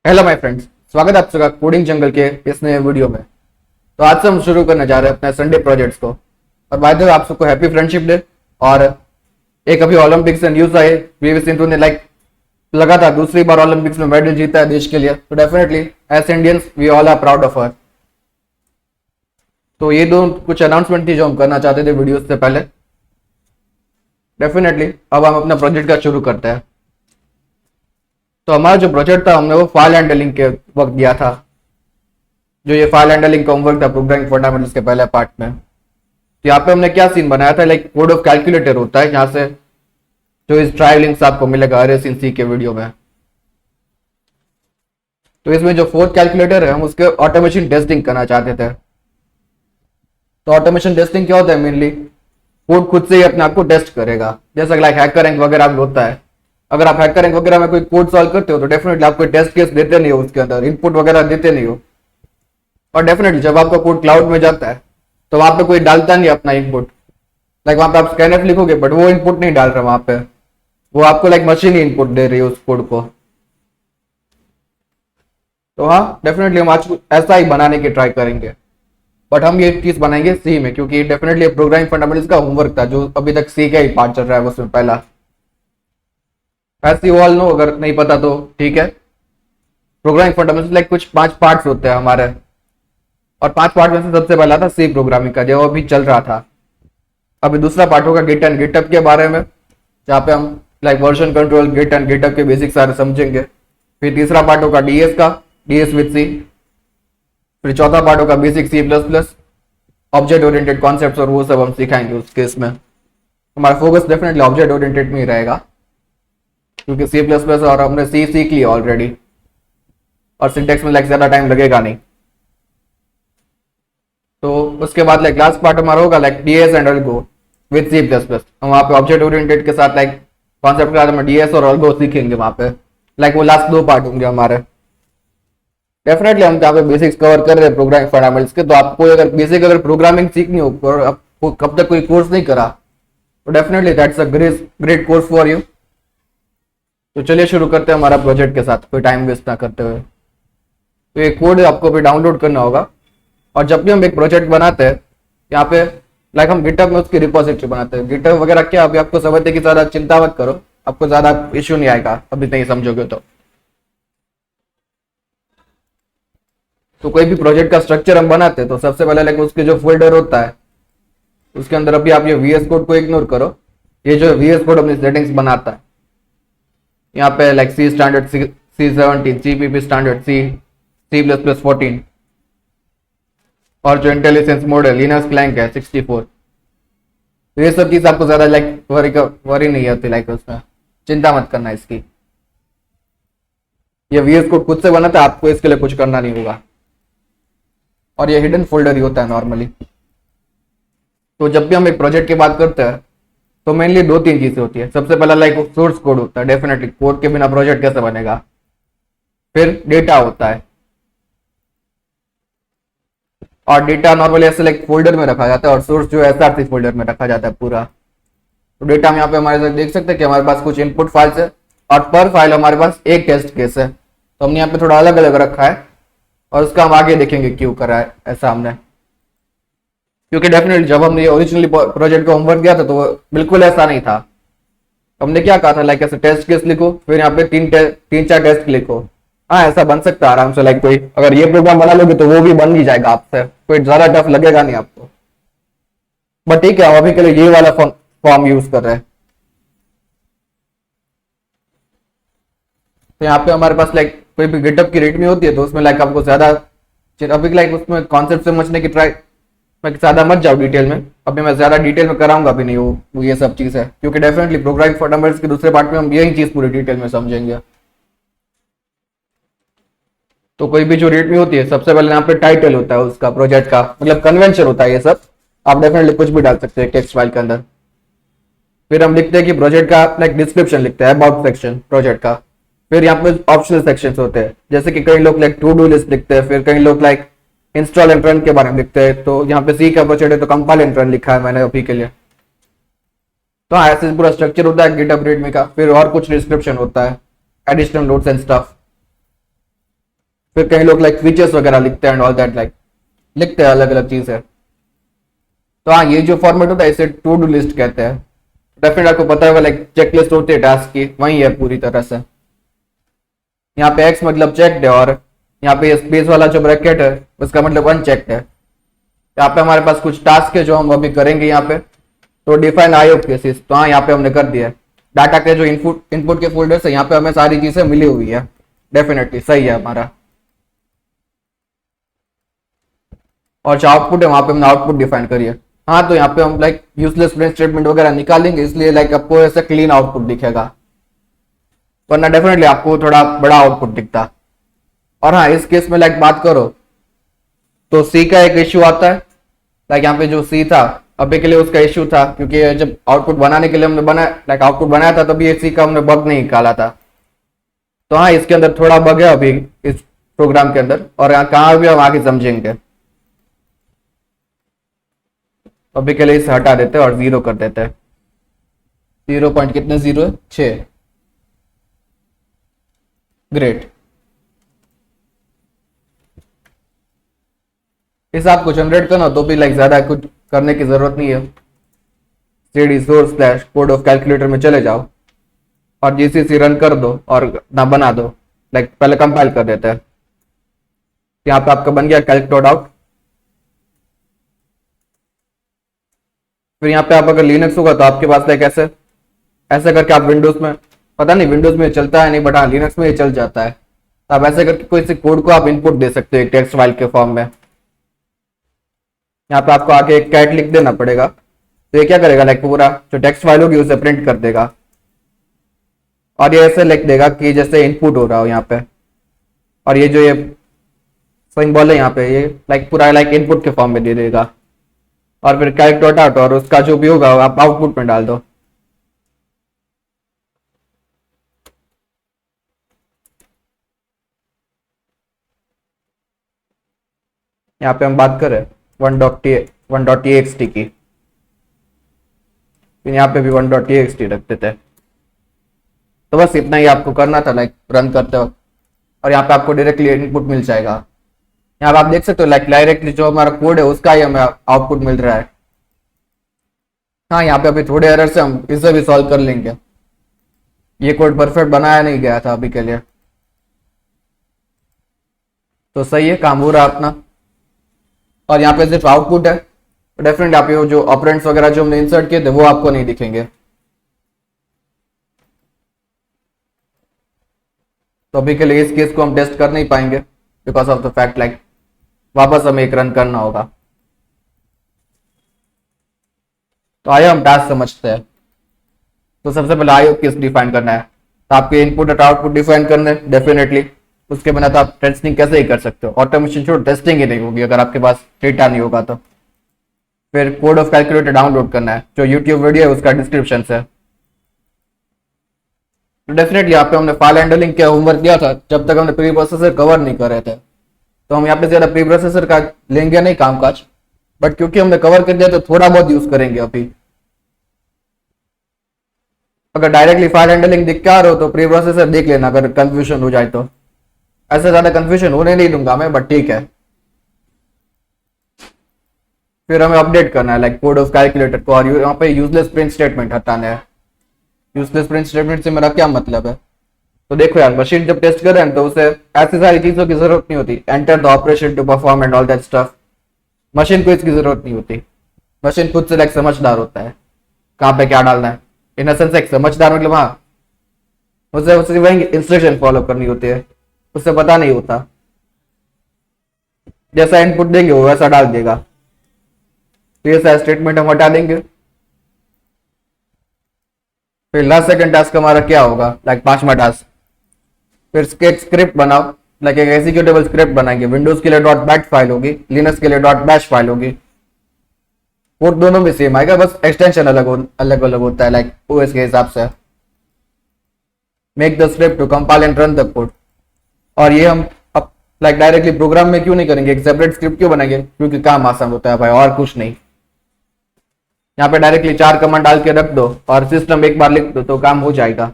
Hello my friends, स्वागत है आप सबका कोडिंग जंगल के इस नए वीडियो में। तो आज से हम शुरू करने जा रहे हैं अपने संडे प्रोजेक्ट्स को। और बाय द वे आप सबको हैप्पी फ्रेंडशिप डे। और एक अभी ओलंपिक्स से न्यूज आई, पीवी सिंधु ने लगातार दूसरी बार ओलंपिक्स में मेडल जीता है देश के लिए। तो definitely as Indians we all are proud of her. तो ये दो कुछ अनाउंसमेंट थी जो हम करना चाहते थे वीडियो से पहले। डेफिनेटली अब हम अपना प्रोजेक्ट का शुरू करते हैं। तो हमारा जो प्रोजेक्ट था हमने वो फाइल हैंडलिंग के वक्त दिया था। जो ये फाइल हैंडलिंग का होमवर्क था प्रोग्रामिंग फंडामेंटल्स के पहले पार्ट में। तो यहाँ पे हमने क्या सीन बनाया था, कोड ऑफ कैलकुलेटर होता है यहाँ से, जो इस ट्राई लिंक्स आपको मिलेगा अरेस इन सी के वीडियो में। तो इसमें जो फोर्थ कैलकुलेटर है हम उसके ऑटोमेशन टेस्टिंग करना चाहते थे। तो ऑटोमेशन टेस्टिंग क्या होता है, मेनली कोड खुद से ही अपने आप को टेस्ट करेगा। जैसा हैकर रैंक वगैरह भी होता है। अगर आप हैकर रैंक वगैरह में कोई कोड सॉल्व करते हो तो डेफिनेटली आप कोई टेस्ट केस देते नहीं हो, उसके अंदर इनपुट वगैरह देते नहीं हो। और डेफिनेटली जब आपका कोड क्लाउड में जाता है तो वहां पे कोई डालता नहीं अपना इनपुट। वहां पे आप स्कैनफ लिखोगे बट वो इनपुट नहीं डाल रहा वहां पे, वो आपको मशीन ही इनपुट दे रही है उस कोड को। तो हाँ, डेफिनेटली हम आज ऐसा ही बनाने की ट्राई करेंगे। बट हम ये चीज बनाएंगे सी में, क्योंकि डेफिनेटली प्रोग्रामिंग फंडामेंटल्स का होमवर्क था जो अभी तक सी का ही पार्ट चल रहा है उसमें पहला। ऐसे ऑल नो, अगर नहीं पता तो ठीक है। प्रोग्रामिंग फंडामेंटल्स कुछ 5 पार्ट्स होते हैं हमारे, और 5 पार्ट में से सबसे पहला था सी प्रोग्रामिंग का जो अभी चल रहा था। अभी दूसरा पार्ट होगा गिट एंड गिटहब के बारे में, जहाँ पे हम version control, Git and GitHub के बेसिक सारे समझेंगे। फिर तीसरा पार्ट होगा डीएस का, डीएस विद सी। फिर चौथा पार्ट होगा basic C plus plus, object oriented concepts, और वो सब हम सिखाएंगे उस केस में। हमारा फोकस डेफिनेटली ऑब्जेक्ट ओरिएंटेड में ही रहेगा, क्योंकि सी प्लस प्लस और हमने सी सीख लिया ऑलरेडी, और सिंटेक्स में ज्यादा टाइम लगेगा नहीं। तो उसके बाद लास्ट पार्ट हमारा होगा DS and algo with C plus plus. हम वहाँ पे ऑब्जेक्ट ओरिएंटेड के साथ कॉन्सेप्ट के साथ हम डीएस और अल्गो सीखेंगे वहाँ पे। वो लास्ट 2 पार्ट होंगे हमारे। डेफिनेटली हम जहाँ पे बेसिक्स कवर कर रहे हैं प्रोग्रामिंग फंडामेंटल्स के, तो आपको अगर प्रोग्रामिंग सीखनी हो और आपको कब तक कोई कोर्स नहीं करा तो definitely that's a great course for you. तो चलिए शुरू करते हैं हमारा प्रोजेक्ट के साथ, कोई टाइम वेस्ट ना करते हुए। तो ये कोड आपको भी डाउनलोड करना होगा। और जब भी हम एक प्रोजेक्ट बनाते हैं यहाँ पे हम गिटहब में उसकी रिपोजिटरी बनाते हैं। गिटहब वगैरह क्या अभी आपको समझते कि ज्यादा चिंता मत करो, आपको ज्यादा इश्यू नहीं आएगा अभी नहीं समझोगे तो कोई भी प्रोजेक्ट का स्ट्रक्चर हम बनाते हैं तो सबसे पहले उसके जो फोल्डर होता है उसके अंदर अभी आप ये वीएस कोड को इग्नोर करो। ये जो वीएस कोड अपनी सेटिंग्स बनाता है, यहाँ पे C standard C17, CPP standard C plus plus 14, और जो इंटेलिजेंस मॉडल लिनक्स क्लैंक है 64। तो ये सब चीज आपको ज्यादा वरी नहीं होती, उसमें चिंता मत करना इसकी। ये वीएस कोड खुद से बनाता है, आपको इसके लिए कुछ करना नहीं होगा। और ये हिडन फोल्डर ही होता है नॉर्मली। तो जब भी हम एक प्रोजेक्ट की बात करते हैं तो मेनली 2-3 चीजें होती है। सबसे पहला सोर्स कोड होता है, डेफिनेटली कोड के बिना प्रोजेक्ट कैसे बनेगा। फिर डेटा होता है, और डेटा नॉर्मली ऐसे फोल्डर में रखा जाता है, और सोर्स जो है SRC फोल्डर में रखा जाता है पूरा। तो डेटा हम यहाँ पे हमारे साथ देख सकते हैं कि हमारे पास कुछ इनपुट फाइल्स है, और पर फाइल हमारे पास एक टेस्ट केस है। तो हमने यहाँ पे थोड़ा अलग अलग रखा है, और उसका हम आगे देखेंगे क्यों करा है ऐसा हमने। क्योंकि डेफिनेटली जब हमने ओरिजिनली प्रोजेक्ट का होमवर्क दिया था तो वो बिल्कुल ऐसा नहीं था। हमने क्या कहा था ऐसे टेस्ट केस लिखो, फिर यहाँ पे 3-4 टेस्ट लिखो। हाँ, ऐसा बन सकता है आराम से। कोई अगर ये प्रोग्राम बना लोगे तो वो भी बन ही जाएगा आपसे, कोई ज्यादा टफ लगेगा नहीं आपको। बट ठीक है, अभी के लिए ये वाला फॉर्म यूज कर रहे हैं। तो यहाँ पे हमारे पास कोई भी गिटहब की रेडमी होती है तो उसमें आपको ज्यादा अभी उसमें कॉन्सेप्ट समझने की ट्राई, मैं ज्यादा मत जाऊँ डिटेल में। अभी मैं ज्यादा डिटेल में कराऊंगा भी नहीं वो ये सब चीज है, क्योंकि डेफिनेटली प्रोग्रामिंग फंडामेंटल्स के दूसरे पार्ट में हम यही चीज पूरी डिटेल में समझेंगे। तो कोई भी जो रेडमी होती है सबसे पहले यहाँ पे टाइटल होता है उसका, प्रोजेक्ट का कन्वेंशन होता है। ये सब आप डेफिनेटली कुछ भी डाल सकते हैं टेक्स्ट फाइल के अंदर। फिर हम लिखते हैं कि प्रोजेक्ट का डिस्क्रिप्शन लिखते हैं, अबाउट सेक्शन प्रोजेक्ट का। फिर यहाँ पे ऑप्शनल सेक्शंस होते हैं, जैसे कि कई लोग टू डू लिस्ट लिखते हैं, फिर कई लोग इंस्टॉल एंड रन के बारे में लिखते हैं। तो यहाँ पे सी का प्रोजेक्ट है तो कंपाइल एंड रन लिखा है मैंने अभी के लिए। तो ऐसे पूरा स्ट्रक्चर होता है गिटहब रेडमी का। फिर और कुछ डिस्क्रिप्शन होता है, एडिशनल नोट्स एंड स्टफ। फिर कई लोग लाइक फीचर्स वगैरह लिखते हैं एंड ऑल दैट, लाइक लिखते हैं अलग अलग चीज है। तो हाँ, ये जो फॉर्मेट होता है इसे टू डू लिस्ट कहते हैं। डेफिनेट आपको पता होगा लाइक चेकलिस्ट होती है टास्क की, वही है पूरी तरह से। यहाँ पे एक्स मतलब चेक्ड है, और यहाँ पे स्पेस वाला जो ब्रैकेट है उसका मतलब अनचेक्ड है। यहाँ पे हमारे पास कुछ टास्क है जो हम अभी करेंगे यहाँ पे। तो डिफाइन आईओ केसेस, तो हाँ यहाँ पे हमने कर दिया है। डाटा के जो इनपुट इनपुट के फोल्डर है यहाँ पे हमें सारी चीजें मिली हुई है। डेफिनेटली सही है हमारा। और जो आउटपुट है वहां पे हमने आउटपुट डिफाइन करी है। हाँ, तो यहाँ पे हम लाइक यूजलेस प्रिंट स्टेटमेंट वगैरह निकालेंगे, इसलिए लाइक आपको ऐसा क्लीन आउटपुट दिखेगा, वरना डेफिनेटली आपको थोड़ा बड़ा आउटपुट दिखता। और हाँ, इस केस में लाइक बात करो तो सी का एक इश्यू आता है। लाइक यहाँ पे जो सी था अभी के लिए उसका इश्यू था, क्योंकि जब आउटपुट बनाने के लिए हमने बनाया लाइक आउटपुट बनाया था तभी ये सी का हमने बग नहीं निकाला था। तो हाँ, इसके अंदर थोड़ा बग है अभी इस प्रोग्राम के अंदर, और यहाँ कहाँ भी हम आगे समझेंगे। अभी के लिए इसे हटा देते हैं और 0 कर देते हैं। 0 पॉइंट कितने 0 है, 6। ग्रेट। इस आप को जनरेट करना तो भी लाइक ज्यादा कुछ करने की जरूरत नहीं है। cd source slash code of calculator में चले जाओ और जीसीसी रन कर दो और ना बना दो। लाइक पहले कंपाइल कर देते हैं। यहाँ पे आपका बन गया कैल्क डॉट आउट। फिर यहाँ पे आप अगर लिनक्स होगा तो आपके पास लाइक ऐसे ऐसे करके आप विंडोज में, पता नहीं विंडोज में चलता है नहीं, बट हाँ लिनक्स में ये चल जाता है। तो आप ऐसे करके कोई से कोड को आप इनपुट दे सकते हो टेक्स्ट फाइल के फॉर्म में। यहाँ पे आपको आगे एक कैट लिख देना पड़ेगा। तो ये क्या करेगा, लाइक पूरा जो टेक्स्ट फाइल होगी उसे प्रिंट कर देगा, और ये ऐसे लिख देगा कि जैसे इनपुट हो रहा हो यहाँ पे। और ये जो ये सिंबल है यहाँ पे ये लाइक पूरा लाइक इनपुट के फॉर्म में दे देगा। और फिर कैल्क डॉट आउट, और उसका जो भी होगा आप आउटपुट में डाल दो। यहाँ पे हम बात करें 1.txt की, फिर यहाँ पे भी 1.txt रख देते हैं। तो बस इतना ही आपको करना था लाइक रन करते वक्त, और यहाँ पे आपको डायरेक्टली इनपुट मिल जाएगा। यहाँ पे आप देख सकते हो लाइक डायरेक्टली जो हमारा कोड है उसका ही हमें आउटपुट मिल रहा है। हाँ, यहाँ पे अभी थोड़े एरर से हम इसे भी सॉल्व कर लेंगे। ये कोड परफेक्ट बनाया नहीं गया था अभी के लिए, तो सही है, काम हो रहा है अपना। और यहाँ पे सिर्फ आउटपुट है, डेफिनेटली आप ये जो ऑपरेंड्स वगैरह जो हमने इंसर्ट किए थे वो आपको नहीं दिखेंगे। तो अभी के लिए इस केस को हम टेस्ट कर नहीं पाएंगे because of the fact like वापस हमें एक रन करना होगा। तो आइए हम टास्क समझते हैं। तो सबसे पहले आईओ केस डिफाइन करना है। तो आपके इनपुट और आउटपुट डिफाइन करने डेफिनेटली, उसके बिना तो आप टेस्टिंग कैसे ही कर सकते हो। ऑटोमेशन छोड़, टेस्टिंग ही नहीं होगी अगर आपके पास डेटा नहीं होगा तो। फिर कोड ऑफ कैलकुलेटर डाउनलोड करना है, जो यूट्यूब वीडियो है उसका डिस्क्रिप्शन से। तो डेफिनेटली यहाँ पे हमने फाइल हैंडलिंग का होमवर्क दिया था जब तक हमने प्री प्रोसेसर कवर नहीं कर रहे थे। तो हम यहाँ पे ज्यादा प्री प्रोसेसर का लेंगे नहीं कामकाज, बट क्योंकि हमने कवर कर दिया तो थोड़ा बहुत यूज करेंगे अभी। अगर डायरेक्टली फाइल हैंडलिंग दिख क्या रहे हो तो प्री प्रोसेसर देख लेना अगर कंफ्यूजन हो जाए तो। ऐसे ज्यादा कंफ्यूजन होने नहीं दूंगा मैं, बट ठीक है। फिर हमें अपडेट करना है लाइक कोड ऑफ कैलकुलेटर को, और यहाँ पे यूजलेस प्रिंट स्टेटमेंट हटाना है। यूजलेस प्रिंट स्टेटमेंट से मेरा क्या मतलब है, तो देखो यार मशीन जब टेस्ट कर रहे हैं तो उसे ऐसी सारी चीजों की जरूरत नहीं होती, enter the operation to perform and all that stuff. Machine को इसकी जरूरत नहीं होती। मशीन खुद से लाइक समझदार होता है कहाँ पे क्या डालना है। इन सेंस एक समझदार मतलब हाँ, उसे वही इंस्ट्रक्शन फॉलो करनी होती है, उससे पता नहीं होता। जैसा इनपुट देंगे वो वैसा डाल देगा। तो ये सारा स्टेटमेंट हम हटा देंगे। फिर लास्ट सेकंड टास्क हमारा क्या होगा, लाइक 5वां टास्क। फिर स्केच स्क्रिप्ट बनाओ, लाइक एक एग्जीक्यूटेबल स्क्रिप्ट बनाएंगे। विंडोज के लिए डॉट बैट फाइल होगी, लिनक्स के लिए डॉट बैश फाइल होगी। कोड दोनों में सेम आएगा, बस एक्सटेंशन अलग होता है लाइक ओएस के हिसाब से। Make the script to compile and run the code. और ये हम अब लाइक डायरेक्टली प्रोग्राम में क्यों नहीं करेंगे, एक सेपरेट स्क्रिप्ट क्यों बनाएंगे, क्योंकि काम आसान होता है भाई, और कुछ नहीं। यहाँ पे डायरेक्टली 4 कमांड डाल के रख दो और सिस्टम एक बार लिख दो तो काम हो जाएगा।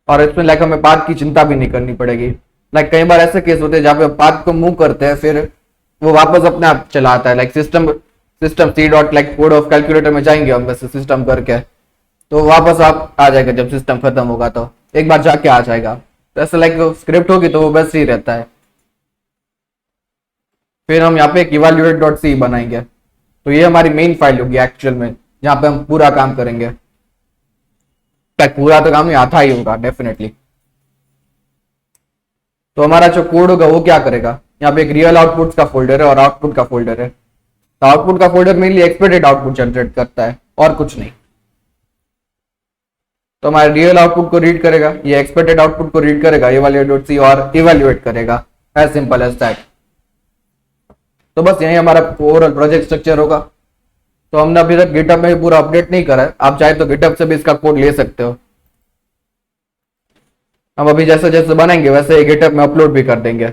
और इसमें लाइक हमें पाथ की चिंता भी नहीं करनी पड़ेगी। लाइक कई बार ऐसे केस होते हैं जहाँ पे पाथ को मूव करते हैं फिर वो वापस अपने आप चला आता है। Like system system C dot like code of calculator में जाएंगे हम वैसे सिस्टम करके, तो वापस आप आ जाएगा जब सिस्टम खत्म होगा, तो एक बार जाके आ जाएगा। तो ऐसा लाइक स्क्रिप्ट होगी तो वो बेस्ट ही रहता है। फिर हम यहाँ पे एक इवेल्युएट डॉट सी बनाएंगे, तो ये हमारी मेन फाइल होगी एक्चुअल में, जहाँ पे हम पूरा काम करेंगे। लाइक पूरा तो काम ही आता ही होगा डेफिनेटली। तो हमारा जो कोड होगा वो क्या करेगा, यहाँ पे एक रियल आउटपुट का फोल्डर है और आउटपुट का फोल्डर है। तो आउटपुट का folder mainly expected output generate करता है और कुछ नहीं। तो हमारे रियल आउटपुट को रीड करेगा, ये एक्सपेक्टेड आउटपुट को रीड करेगा इवेल्युएट डॉट सी और इवेल्युएट करेगा, एज सिंपल एज दैट। तो बस यही हमारा ओवरऑल प्रोजेक्ट स्ट्रक्चर होगा। तो हमने अभी तक गिटहब में पूरा अपडेट नहीं करा है, आप चाहे तो गिटहब से भी इसका कोड ले सकते हो। हम अभी जैसे जैसे बनाएंगे वैसे ही गिटहब में अपलोड भी कर देंगे।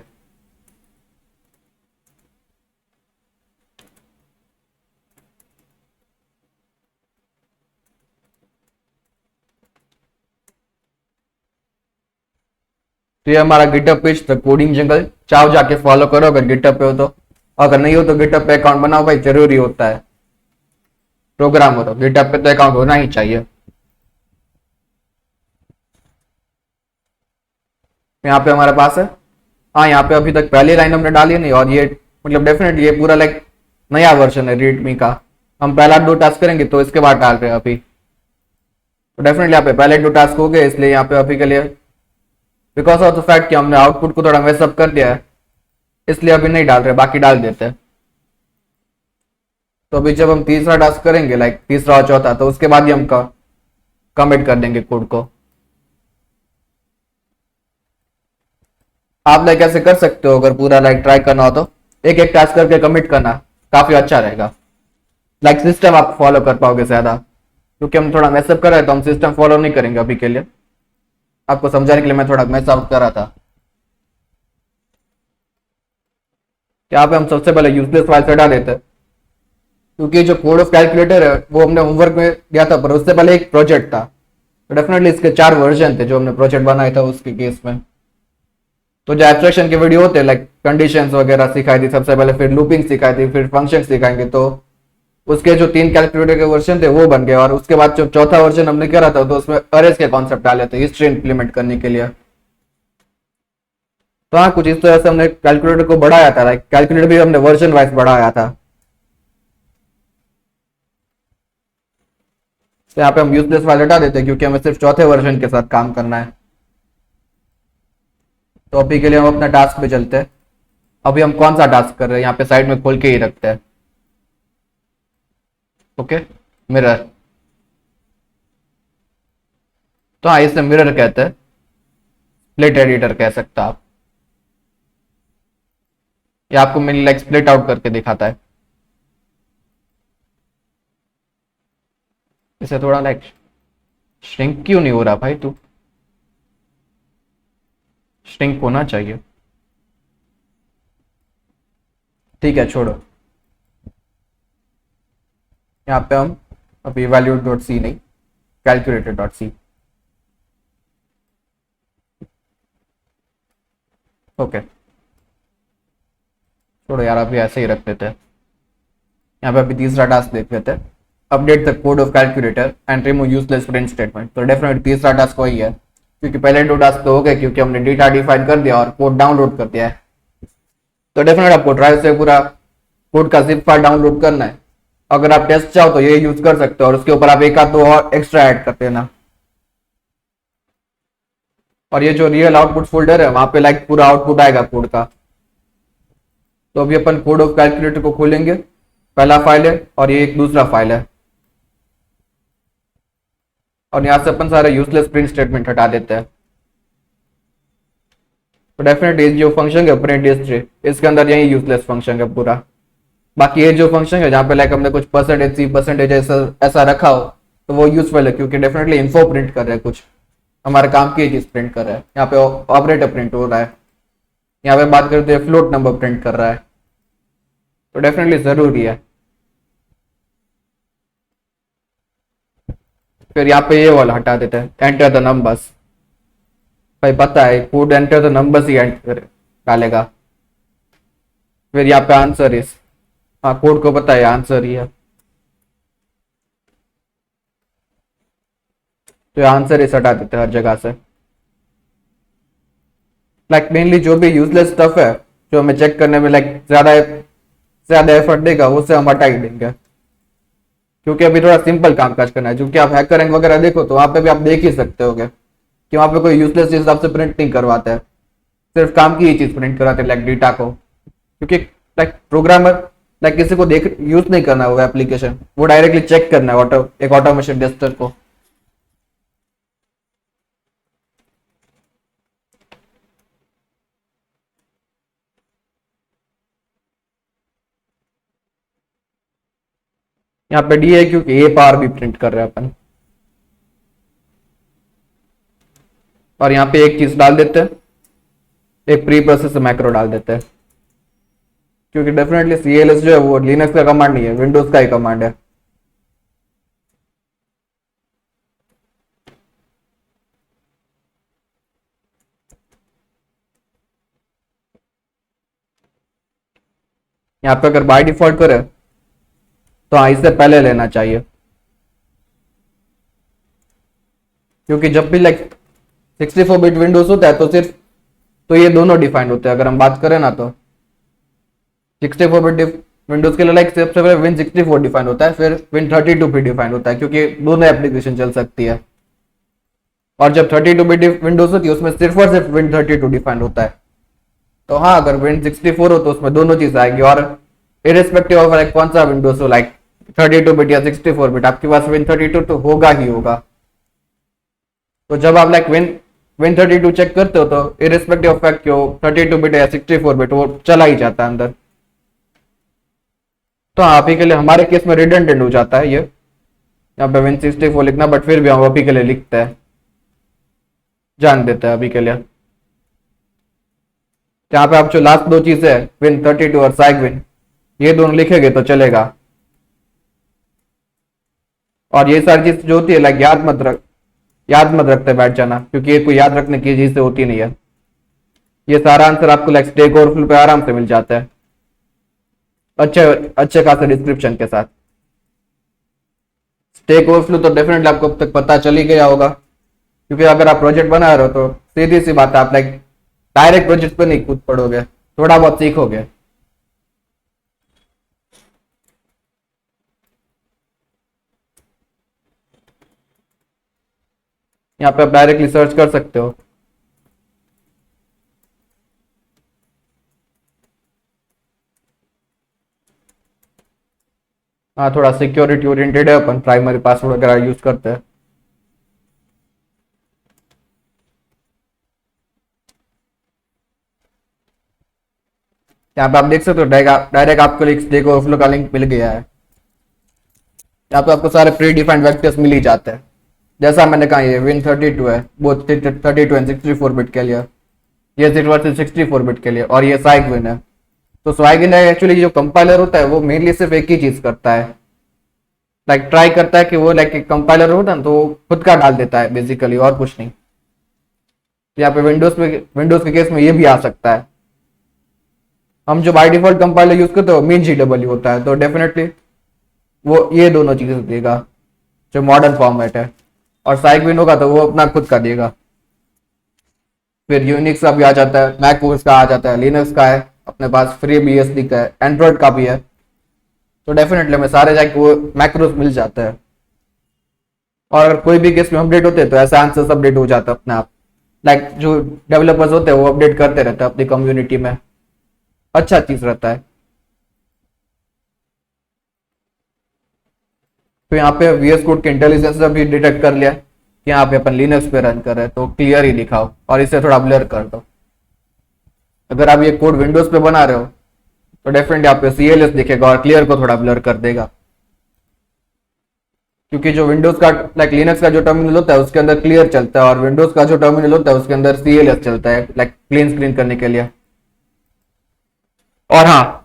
तो ये हमारा गिटहब पेज द कोडिंग जंगल, चाहो जाके फॉलो करो अगर गिटहब पे हो तो। अगर नहीं हो तो गिटहब पे अकाउंट बनाओ भाई, जरूरी होता है। प्रोग्राम हो तो गिटहब पे तो अकाउंट होना ही चाहिए। यहाँ पे हमारे पास है, हाँ यहाँ पे अभी तक पहली लाइन हमने डाली नहीं, और ये मतलब डेफिनेटली ये पूरा लाइक नया वर्जन है रीडमी का। हम पहला 2 टास्क करेंगे तो इसके बाद डाल रहे हैं अभी। तो डेफिनेटली यहाँ पे पहले 2 टास्क हो गए, इसलिए यहाँ पे अभी के लिए बिकॉज ऑफ द फैक्ट कि हमने आउटपुट को थोड़ा मेसअप कर दिया है, इसलिए अभी नहीं डाल रहे, बाकी डाल देते हैं। तो अभी जब हम तीसरा टास्क करेंगे लाइक तीसरा और चौथा, तो उसके बाद ही हम कमिट कर देंगे कोड को। आप लाइक ऐसे कर सकते हो, अगर पूरा लाइक ट्राई करना हो तो एक एक टास्क करके कमिट करना काफी अच्छा रहेगा। लाइक सिस्टम आप फॉलो कर पाओगे ज्यादा, क्योंकि हम थोड़ा मैसअप कर रहे हैं तो हम सिस्टम फॉलो नहीं करेंगे अभी के लिए। आपको समझाने के लिए मैं थोड़ा मैसअप कर रहा था। यहाँ पे हम सबसे पहले यूजलेस फाइल हटा देते हैं, क्योंकि जो कोड ऑफ कैलकुलेटर है वो हमने होमवर्क में दिया था, पर उससे पहले एक प्रोजेक्ट था। तो डेफिनेटली इसके 4 वर्जन थे जो हमने प्रोजेक्ट बनाया था उसके केस में। तो जो एब्स्ट्रैक्शन के वीडियो होते हैं लाइक कंडीशंस वगैरह सिखाई थी सबसे पहले, फिर लूपिंग सिखाई थी, फिर फंक्शन सिखाएंगे। तो उसके जो 3 कैलकुलेटर के वर्जन थे वो बन गए, और उसके बाद जो चौथा वर्जन हमने करा था तो उसमें अरेज के कॉन्सेप्ट डाले थे हिस्ट्री इंप्लीमेंट करने के लिए। तो हाँ, कुछ इस तरह से हमने कैलकुलेटर को बढ़ाया था, लाइक कैलकुलेटर भी हमने वर्जन वाइज बढ़ाया था। तो यहाँ पे हम यूजलेस फाइल हटा देते हैं, क्योंकि हमें सिर्फ चौथे वर्जन के साथ काम करना है। तो अभी के लिए हम अपना टास्क पे चलते हैं। अभी हम कौन सा टास्क कर रहे हैं यहाँ पे साइड में खोल के ही रखते हैं। Okay, mirror. तो हाँ, इसे मिरर कहते हैं, स्प्लिट एडिटर कह सकते हैं आप। ये आपको मिनी लाइक स्प्लिट आउट करके दिखाता है। इसे थोड़ा लाइक श्रिंक क्यों नहीं हो रहा भाई, तू श्रिंक होना चाहिए। ठीक है, छोड़ो। यहाँ पे हम अभी वैल्यूड डॉट सी नहीं, कैलकुलेटर डॉट सी। ओके, छोड़ो यार, अभी ऐसे ही रख देते हैं। यहाँ पे अभी तीसरा टास्क देख लेते हैं, update the code of calculator and remove useless print statement. तो डेफिनेटली तीसरा टास्क वही है, क्योंकि पहले 2 टास्क तो हो गए, क्योंकि हमने डेटा डिफाइन कर दिया और कोड डाउनलोड कर दिया है। तो डेफिनेटली आपको ड्राइव से पूरा कोड का जिप फाइल डाउनलोड करना है। अगर आप टेस्ट चाहो तो ये यूज कर सकते हो, और उसके ऊपर आप एक आध 2 और एक्स्ट्रा ऐड कर देना। और ये जो रियल आउटपुट फोल्डर है वहां पे लाइक पूरा आउटपुट आएगा कोड का। तो अभी अपन कोड ऑफ कैलकुलेटर को खोलेंगे, पहला फाइल है और ये एक दूसरा फाइल है, और यहां से अपन सारे यूजलेस प्रिंट स्टेटमेंट हटा देते हैं। तो डेफिनेटली जो फंक्शन है प्रिंट हिस्ट्री, इसके अंदर यही यूजलेस फंक्शन है पूरा। बाकी ये जो फंक्शन है जहाँ पे लाइक हमने कुछ परसेंटेज सी परसेंटेज ऐसा रखा हो तो वो यूजफुल है, क्योंकि डेफिनेटली इन्फो प्रिंट कर रहे हैं, कुछ हमारे काम की चीज प्रिंट कर रहा है। यहाँ पे ऑपरेटर प्रिंट हो रहा है, यहाँ पे बात करते हैं फ्लोट नंबर प्रिंट कर रहा है। तो डेफिनेटली जरूरी है। फिर यहाँ पे ये वाला हटा देते हैं, एंटर द नंबर्स। भाई पता है कोड एंटर तो नंबर्स ही एंटर डालेगा। फिर यहाँ पे आंसर इस, हाँ कोड को पता है आंसर ही है, तो आंसर इस हटा देते हैं हर जगह से। लाइक मेनली जो भी यूजलेस स्टफ है जो हमें चेक करने में लाइक ज्यादा एफर्ट देगा उसे हम हटा ही देंगे, क्योंकि अभी थोड़ा सिंपल काम काज करना है। क्योंकि आप हैकर रैंक वगैरह देखो तो वहां पे भी आप देख ही सकते होगे कि वहां पे कोई यूजलेस चीज आपसे प्रिंट नहीं करवाता है, सिर्फ काम की ही चीज प्रिंट कराते हैं लाइक डेटा को। क्योंकि लाइक प्रोग्रामर लाइक किसी को देख यूज नहीं करना होगा एप्लीकेशन, वो डायरेक्टली चेक करना है एक ऑटोमेशन टेस्टर को। यहाँ पे डी है क्योंकि ए पार भी प्रिंट कर रहे हैं अपन, और यहाँ पे एक चीज डाल देते हैं, एक प्री प्रोसेस मैक्रो डाल देते हैं, क्योंकि डेफिनेटली CLS जो है वो लिनक्स का कमांड नहीं है, विंडोज का ही कमांड है। यहाँ पे अगर बाय डिफॉल्ट करे तो हाँ इससे पहले लेना चाहिए, क्योंकि जब भी लाइक 64 बिट विंडोज होता है तो सिर्फ तो ये दोनों डिफाइंड होते हैं। अगर हम बात करें ना तो 64 बिट विंडोज के लिए लाइक सबसे पहले Win64 डिफाइंड होता है, फिर Win32 भी डिफाइंड होता है, क्योंकि दोनों एप्लीकेशन चल सकती है। और जब 32 बिट विंडोज होती है उसमें सिर्फ और सिर्फ Win32 डिफाइंड होता है। तो हाँ अगर Win64 हो तो उसमें दोनों चीज आएगी, और इरेस्पेक्टिव ऑफ लाइक कौन सा विंडोज हो लाइक 32 बिट या 64 बिट, आपके पास Win32 तो होगा ही होगा। तो जब आप लाइक Win32 चेक करते हो तो इरेस्पेक्टिव ऑफ फैक्ट क्यों 32 बिट या 64 बिट वो चला ही जाता है अंदर। तो हाँ अभी के लिए हमारे केस में रिडंडेंट हो जाता है ये, यहाँ पे Win64 लिखना, बट फिर भी हम अभी के लिए लिखते हैं, जान देते हैं अभी के लिए। यहाँ पे आप जो लास्ट दो चीजें है Win32 और साइगविन, ये दोनों लिखेंगे तो चलेगा। और ये सारी चीज जो होती है लाइक याद मत रखते बैठ जाना, क्योंकि ये कोई याद रखने की चीज से होती नहीं है। ये सारा आंसर आपको लाइक स्टैक ओवरफ्लो पे आराम से मिल जाता है, अच्छे अच्छे खासे डिस्क्रिप्शन के साथ। स्टैक ओवरफ्लो तो डेफिनेटली आपको अब तक पता चल ही गया होगा, क्योंकि अगर आप प्रोजेक्ट बना रहे हो तो सीधी सी बात है, आप लाइक डायरेक्ट प्रोजेक्ट पे नहीं कूद पड़ोगे, थोड़ा बहुत सीखोगे। यहाँ पे आप डायरेक्टली सर्च कर सकते हो। हाँ थोड़ा सिक्योरिटी ओरिएंटेड है, अपन प्राइमरी पासवर्ड वगैरह यूज करते हैं। यहाँ पे आप देख सकते हो डायरेक्ट आपको स्टैक ओवरफ्लो का लिंक मिल गया है। यहाँ पे आपको सारे प्री डिफाइंड वेक्टर्स मिल ही जाते हैं, जैसा मैंने कहा ये Win32 है वो 32 एंड 64 बिट के लिए, ये सिर्फ 64 बिट के लिए, और ये साइगविन है। तो साइगविन एक्चुअली जो कंपाइलर होता है वो मेनली सिर्फ एक ही चीज करता है, लाइक ट्राई करता है कि वो लाइक एक कंपाइलर होता है तो वो खुद का डाल देता है बेसिकली, और कुछ नहीं। यहाँ पे विंडोज के केस में ये भी आ सकता है। हम जो बाय डिफॉल्ट कंपाइलर यूज करते हो MinGW होता है, तो डेफिनेटली वो ये दोनों चीजें देगा जो मॉडर्न फॉर्मेट है, और साइगविन होगा तो वो अपना खुद का देगा। फिर यूनिक्स का भी आ जाता है, मैक ओएस का आ जाता है, लिनक्स का है अपने पास, फ्री BSD का है, एंड्रॉइड का भी है। तो डेफिनेटली हमें सारे जाके वो मैक्रोस मिल जाता है, और अगर कोई भी केस में अपडेट होते हैं तो ऐसा आंसर अपडेट हो जाता है अपने आप। लाइक जो डेवलपर्स होते हैं वो अपडेट करते रहते हैं अपनी कम्युनिटी में, अच्छा चीज रहता है। तो यहाँ पे VS कोड के इंटेलिजेंस भी डिटेक्ट कर लिया कि यहाँ पे अपन लिनक्स पे रन कर रहे हैं, तो क्लियर ही दिखाओ और इसे थोड़ा ब्लर कर दो। अगर आप ये कोड विंडोज पे बना रहे हो तो डेफिनेटली आप पे CLS दिखेगा और क्लियर को थोड़ा ब्लर कर देगा, क्योंकि जो विंडोज का लाइक लिनक्स का जो टर्मिनल होता है उसके अंदर क्लियर चलता है, और विंडोज का जो टर्मिनल होता है उसके अंदर CLS चलता है लाइक क्लीन स्क्रीन करने के लिए। और हाँ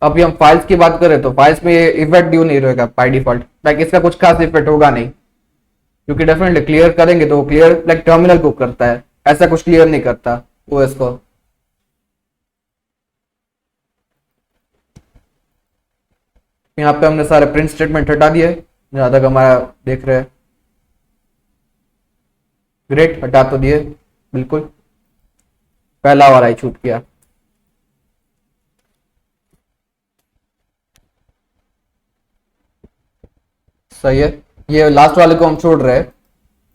अभी हम फाइल्स की बात करें तो फाइल्स में ये इफेक्ट ड्यू नहीं रहेगा बाय डिफॉल्ट, लाइक इसका कुछ खास इफेक्ट होगा नहीं, क्योंकि डेफिनेटली क्लियर करेंगे तो क्लियर लाइक टर्मिनल को करता है, ऐसा कुछ क्लियर नहीं करता ओएस को। यहाँ पे हमने सारे प्रिंट स्टेटमेंट हटा दिए जहां तक हमारा देख रहे हैं। ग्रेट, हटा तो दिए बिल्कुल, पहला वाला ही छूट गया। सही है, ये लास्ट वाले को हम छोड़ रहे हैं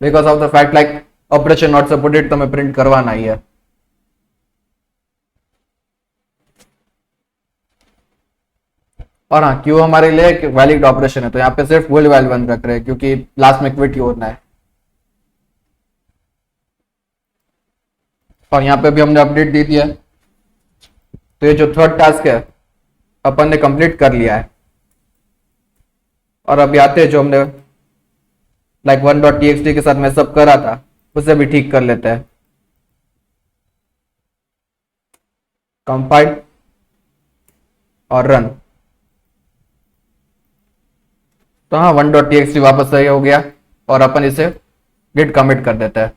because of the fact like operation not supported, तो हमें प्रिंट करवाना ही है। और हाँ, क्यों हमारे लिए एक वैलिड ऑपरेशन है, तो यहाँ पे सिर्फ वुल वैल वन रख रहे हैं क्योंकि लास्ट में क्विट ही होना है। और यहाँ पे भी हमने अपडेट दे दिया है। तो ये जो थर्ड टास्क है अपन ने कंप्लीट कर लिया है। और अभी आते हैं जो हमने लाइक 1.txt के साथ में सब करा था उसे भी ठीक कर लेते हैं। कंपाइल और रन। तो हाँ, 1.txt वापस सही हो गया और अपन इसे गिट कमिट कर देते हैं।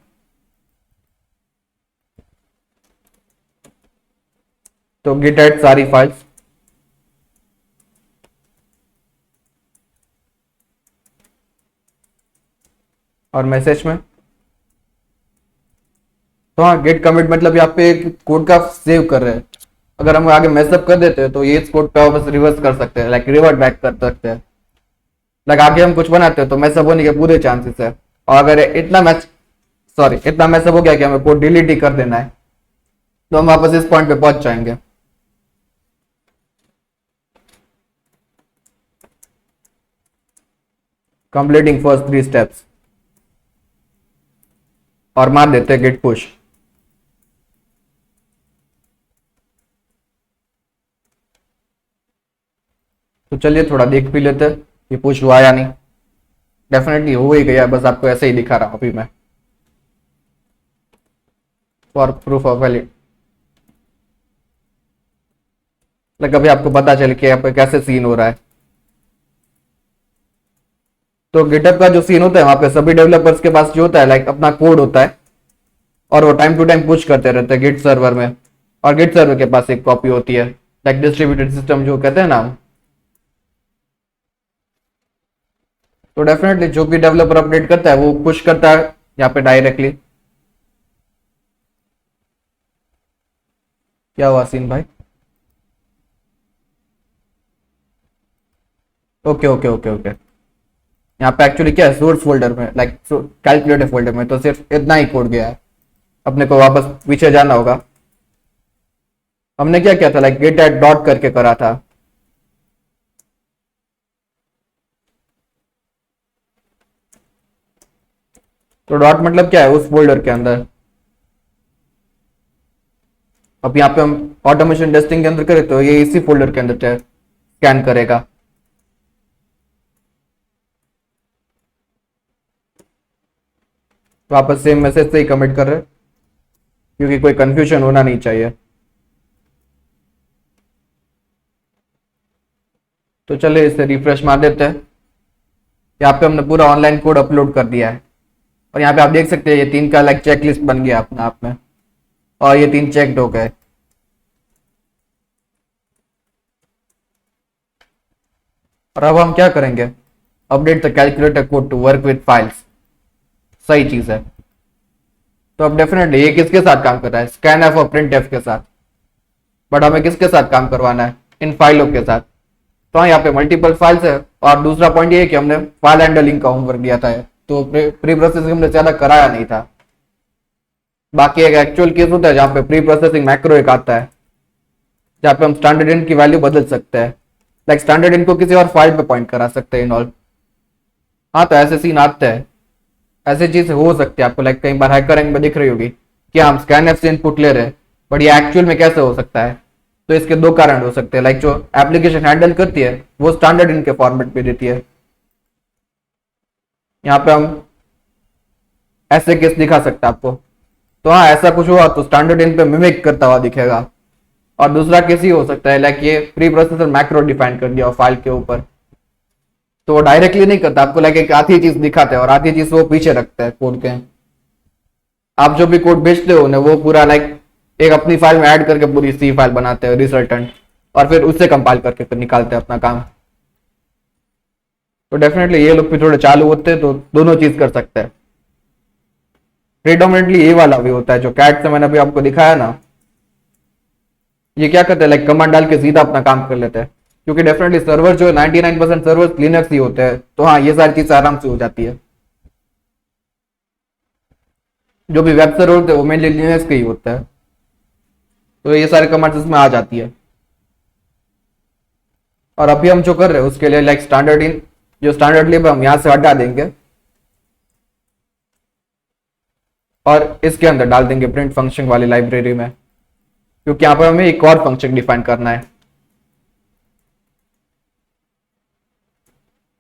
तो गिट एड सारी फाइल्स, और मैसेज में तो हाँ, गेट कमिट मतलब यहाँ पे कोड का सेव कर रहे हैं। अगर हम आगे मैसअप कर देते हैं तो ये इस कोड पे वापस रिवर्स कर सकते हैं, लाइक रिवर्ट बैक कर सकते हैं। लाइक आगे हम कुछ बनाते हैं तो मैसअप होने के पूरे चांसेस है। और अगर इतना मैसअप हो गया कि हमें कोड डिलीट ही कर देना है तो हम वापस इस पॉइंट पे पहुंच जाएंगे। कंप्लीटिंग फर्स्ट 3 स्टेप्स और मार देते हैं गिट पुश। तो चलिए थोड़ा देख भी लेते हैं ये पुश हुआ या नहीं। डेफिनेटली हो ही गया, बस आपको ऐसे ही दिखा रहा हूं अभी मैं for proof of valid. Like अभी आपको पता चल कि यहाँ पे कैसे सीन हो रहा है। तो गिटहब का जो सीन होता है वहां पे सभी डेवलपर्स के पास जो होता है लाइक अपना कोड होता है और वो टाइम टू टाइम पुश करते रहते हैं गिट सर्वर में। और गिट सर्वर के पास एक कॉपी होती है लाइक डिस्ट्रीब्यूटेड सिस्टम जो कहते हैं ना हम। तो डेफिनेटली जो भी डेवलपर अपडेट करता है वो पुश करता है यहाँ पे डायरेक्टली। क्या हुआ सीन भाई? ओके ओके ओके ओके, यहाँ पे एक्चुअली क्या है, सोर्स फोल्डर में लाइक कैलकुलेटर फोल्डर में तो सिर्फ इतना ही कोड गया है। अपने को वापस पीछे जाना होगा। हमने क्या किया था लाइक गेट एट डॉट करके करा था। तो डॉट मतलब क्या है, उस फोल्डर के अंदर। अब यहाँ पे हम ऑटोमेशन टेस्टिंग के अंदर करें तो ये इसी फोल्डर के अंदर स्कैन करेगा। वापस सेम मैसेज से ही कमिट कर रहे क्योंकि कोई कंफ्यूजन होना नहीं चाहिए। तो चलिए इसे रिफ्रेश मार देते हैं। यहाँ पे हमने पूरा ऑनलाइन कोड अपलोड कर दिया है और यहाँ पे आप देख सकते हैं ये 3 का लाइक चेकलिस्ट बन गया अपने आप में और ये 3 चेक्ड हो गए। और अब हम क्या करेंगे, update the calculator code to work with files. सही चीज है। तो अब डेफिनेटली ये किसके साथ काम कर रहा है, स्कैनएफ और प्रिंटएफ के साथ। बट हमें किसके साथ काम करवाना है, इन फाइलों के साथ। तो यहाँ पे मल्टीपल फाइल्स है। और दूसरा पॉइंट ये है कि हमने फाइल हैंडलिंग का होमवर्क दिया था तो प्री प्रोसेसिंग हमने ज्यादा कराया नहीं था। बाकी एक एक्चुअल केस होता है जहाँ पे प्री प्रोसेसिंग मैक्रो एक आता है जहाँ पे हम स्टैंडर्ड इन की वैल्यू बदल सकते हैं। लाइक स्टैंडर्ड इन को किसी और फाइल पे पॉइंट करा सकते हैं इन ऑल। हाँ, तो ऐसे सीन आते हैं, ऐसी चीज हो सकती है आपको लाइक कई बार हैकर रैंक में दिख रही होगी कि हम स्कैनएफ से इनपुट ले रहे हैं बट ये एक्चुअल में कैसे हो सकता है। तो इसके 2 कारण हो सकते हैं। लाइक जो एप्लीकेशन हैंडल करती है वो स्टैंडर्ड इनके फॉर्मेट पे देती है। यहाँ पे हम ऐसे केस दिखा सकते हैं आपको। तो हाँ, ऐसा कुछ हुआ तो स्टैंडर्ड इन पे मिमिक करता हुआ दिखेगा। और दूसरा केस ही हो सकता है लाइक ये प्री प्रोसेसर मैक्रो डिफाइन कर दिया फाइल के ऊपर तो वो डायरेक्टली नहीं करता, आपको लाइक एक आधी चीज दिखाते हैं और आधी चीज वो पीछे रखता है कोड के। आप जो भी कोड भेजते हो ना वो पूरा लाइक एक अपनी फाइल में ऐड करके पूरी सी फाइल बनाते हैं रिजल्टेंट, और फिर उससे कंपाइल करके निकालते हैं अपना काम। तो डेफिनेटली ये लोग भी थोड़े चालू होते हैं तो दोनों चीज कर सकते हैं। प्रिडोमिनेटली ये वाला भी होता है जो कैट से मैंने अभी आपको दिखाया ना, ये क्या करते हैं लाइक कमांड डाल के सीधा अपना काम कर लेते हैं, क्योंकि डेफिनेटली सर्वर जो है 99% सर्वर लिनक्स ही होते हैं, तो हाँ ये सारी चीज आराम से हो जाती है। जो भी वेब सर्वर होते हैं वो मेनली लिनक्स के ही होता है, तो ये सारे कमांड्स इसमें आ जाती है। और अभी हम जो कर रहे हैं उसके लिए लाइक स्टैंडर्ड इन जो स्टैंडर्ड लिब हम यहाँ से हटा देंगे और इसके अंदर डाल देंगे प्रिंट फंक्शन वाली लाइब्रेरी में, क्योंकि यहाँ पर हमें एक और फंक्शन डिफाइन करना है।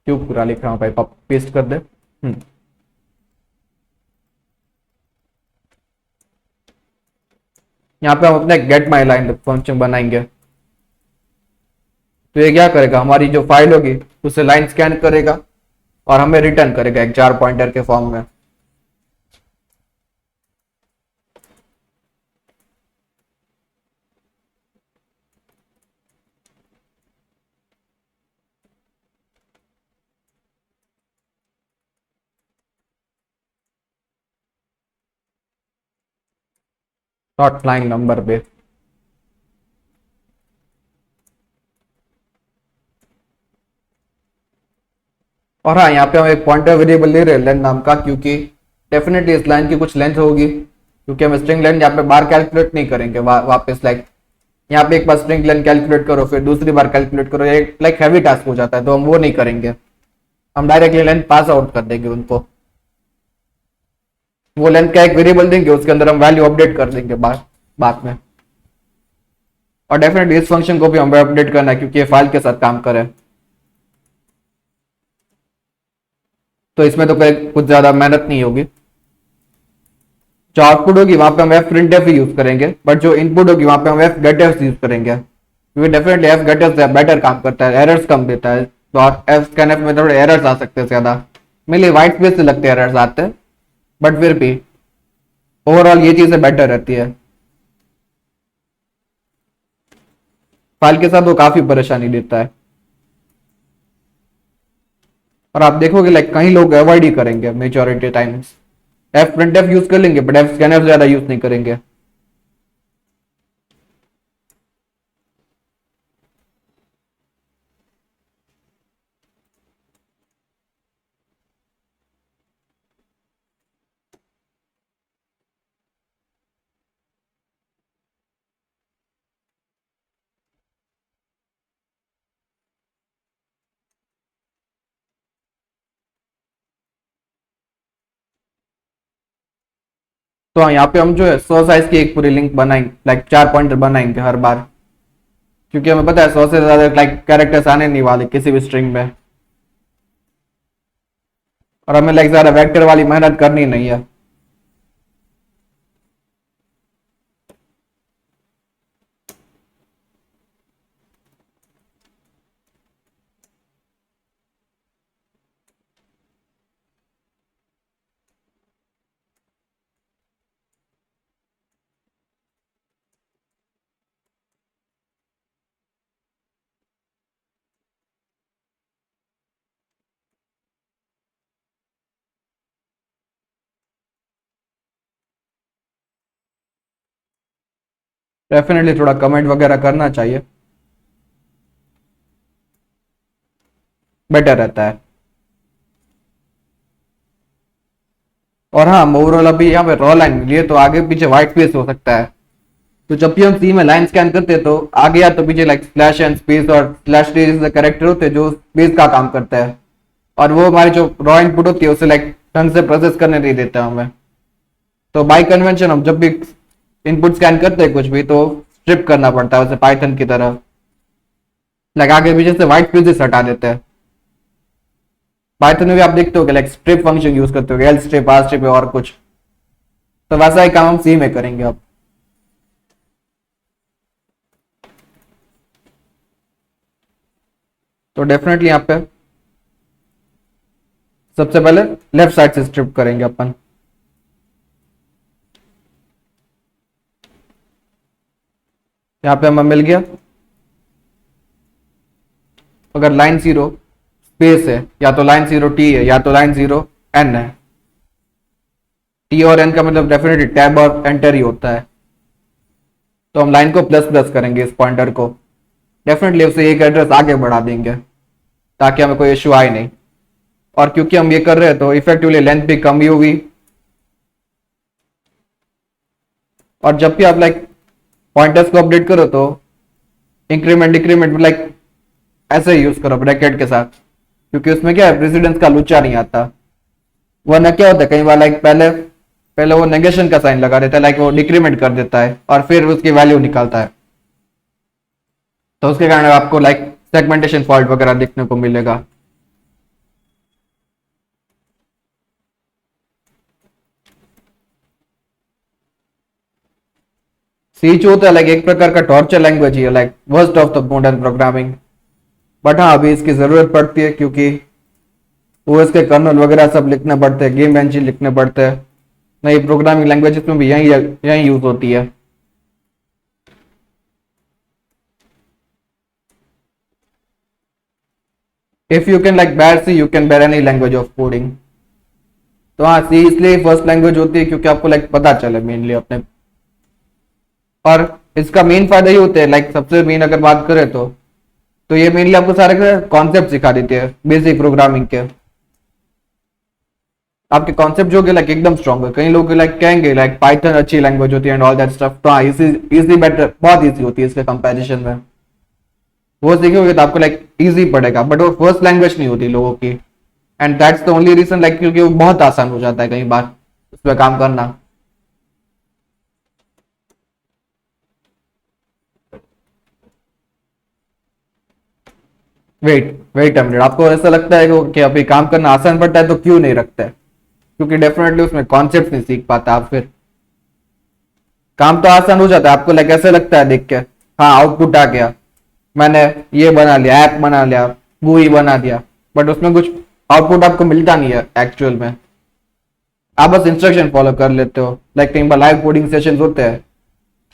क्यों पूरा लिख रहा हूँ भाई, पेस्ट कर दे। यहाँ पे हम अपने गेट माई लाइन फंक्शन बनाएंगे। तो ये क्या करेगा, हमारी जो फाइल होगी उसे लाइन स्कैन करेगा और हमें रिटर्न करेगा एक जार पॉइंटर के फॉर्म में। डॉट लाइन नंबर पे, और हाँ यहाँ पे हम एक पॉइंटर वेरिएबल ले रहे हैं लेंथ नाम का, क्योंकि डेफिनेटली इस लाइन की कुछ लेंथ होगी, क्योंकि हम स्ट्रिंग लेंथ यहाँ पे बार कैलकुलेट नहीं करेंगे वापस लाइक यहाँ पे एक बार स्ट्रिंग लेंथ कैलकुलेट करो फिर दूसरी बार कैलकुलेट करो, ये लाइक हैवी टास्क हो जाता है, तो हम वो नहीं करेंगे। हम डायरेक्टली लेंथ पास आउट कर देंगे उनको। वो लेंथ का एक वेरिएबल देंगे, उसके अंदर हम वैल्यू अपडेट कर देंगे बाद में। और डेफिनेटली इस फंक्शन को भी हमें अपडेट करना है क्योंकि ये फाइल के साथ काम करे, तो इसमें तो कुछ ज्यादा मेहनत नहीं होगी। जो आउटपुट होगी वहां पे हम एफ प्रिंट एफ यूज करेंगे, बट जो इनपुट होगी वहां पे हम एफ गेट एफ यूज करेंगे, क्योंकि definitely F get F better काम करता है, एरर्स कम देता है। तो एफ स्कैन एफ में थोड़े एरर्स आ सकते हैं ज्यादा, मेनली व्हाइट स्पेस से लगते एरर्स आते हैं, बट फिर भी ओवरऑल ये चीजें बेटर रहती है। फाइल के साथ वो काफी परेशानी देता है, और आप देखोगे लाइक कई लोग अवॉइड ही करेंगे majority times, F print F use कर लेंगे बट एफ स्कैन एफ ज्यादा यूज नहीं करेंगे। तो हाँ यहाँ पे हम जो है 100 साइज की एक पूरी लिंक बनाएंगे, लाइक 4 पॉइंटर बनाएंगे हर बार, क्योंकि हमें पता है 100 से ज्यादा लाइक कैरेक्टर्स आने नहीं वाले किसी भी स्ट्रिंग में, और हमें लाइक ज्यादा वेक्टर वाली मेहनत करनी नहीं है। डेफिनेटली थोड़ा कमेंट वगैरह करना चाहिए, बेटर रहता है। और हाँ ओवरऑल अभी यहाँ पे रॉ लाइन मिली है तो आगे पीछे व्हाइट स्पेस हो सकता है, तो जब भी हम सी में लाइन स्कैन करते हैं तो आगे या तो पीछे लाइक स्लैश एंड स्पेस और स्लैश टी जैसे कैरेक्टर होते हैं जो स्पेस का काम करता है, और वो हमारी जो रॉ इनपुट होती है उसे लाइक ढंग से प्रोसेस करने नहीं देता हमें। तो बाय कन्वेंशन हम जब भी इनपुट स्कैन करते हैं कुछ भी तो स्ट्रिप करना पड़ता है उसे पाइथन की तरह, लाइक आगे पीछे से व्हाइट स्पेसेस हटा देते हैं। पाइथन में भी आप देखते हो लाइक स्ट्रिप फंक्शन यूज करते हो, एल स्ट्रिप आर स्ट्रिप और कुछ, तो वैसा ही काम हम सी में करेंगे अब। तो डेफिनेटली यहाँ पे सबसे पहले लेफ्ट साइड से स्ट्रिप करेंगे अपन। यहाँ पे हमें मिल गया। अगर लाइन 0 स्पेस है, या तो लाइन 0 टी है, या तो लाइन 0 एन है। टी और एन का मतलब डेफिनेटली टैब और एंटर ही होता है। तो हम लाइन को प्लस प्लस करेंगे, इस पॉइंटर को डेफिनेटली उसे एक एड्रेस आगे बढ़ा देंगे ताकि हमें कोई इश्यू आए नहीं। और क्योंकि हम ये कर रहे हैं तो इफेक्टिवली लेंथ भी कम ही होगी। और जब भी आप लाइक पॉइंटर्स को अपडेट करो तो इंक्रीमेंट डिक्रीमेंट लाइक ऐसे यूज करो ब्रैकेट के साथ, क्योंकि उसमें क्या है प्रेसिडेंस का लुच्चा नहीं आता। वरना क्या होता है कई बार लाइक पहले पहले वो नेगेशन का साइन लगा देता है, लाइक वो डिक्रीमेंट कर देता है और फिर उसकी वैल्यू निकालता है। तो उसके कारण आपको लाइक सेगमेंटेशन फॉल्ट वगैरह देखने को मिलेगा। सी जो होता है लाइक एक प्रकार का टॉर्चर लैंग्वेज ही है, like worst of the modern programming. But हाँ अभी इसकी जरूरत पड़ती है क्योंकि ओएस के कर्नल वगैरह सब लिखने पड़ते हैं, गेम इंजन लिखने पड़ते हैं। नई प्रोग्रामिंग लैंग्वेजेस में भी यही यूज होती है। If you can like bear C you can bear any language of coding. तो हाँ सी इसलिए फर्स्ट लैंग्वेज होती है क्योंकि आपको लाइक पता चले मेनली अपने। और इसका मेन फायदा ही होता है लाइक सबसे मेन अगर बात करें तो ये मेनली आपको सारे कॉन्सेप्ट सिखा देती है बेसिक प्रोग्रामिंग के। आपके कॉन्सेप्ट जो कि लाइक एकदम स्ट्रॉन्ग है। कई लोग लाइक कहेंगे लाइक पाइथन अच्छी लैंग्वेज होती है एंड ऑल दैट स्टफ, तो हाँ इजी बेटर बहुत इजी होती है इसके कंपैरिजन में। वो सीखोगे तो आपको लाइक इजी पड़ेगा, बट वो फर्स्ट लैंग्वेज नहीं होती लोगों की। And that's the only reason like क्योंकि वो बहुत आसान हो जाता है कई बार उस पर काम करना। वेट मिनट, आपको ऐसा लगता है कि अभी काम करना आसान पड़ता है तो क्यों नहीं रखता है? क्योंकि डेफिनेटली उसमें कॉन्सेप्ट नहीं सीख पाता आप। फिर काम तो आसान हो जाता है, आपको लाइक ऐसे लगता है देख के हाँ आउटपुट आ गया, मैंने ये बना लिया, ऐप बना लिया, GUI बना दिया, बट उसमें कुछ आउटपुट आपको मिलता नहीं है एक्चुअल में। आप बस इंस्ट्रक्शन फॉलो कर लेते हो। लाइक कई बार लाइव कोडिंग सेशंस होते हैं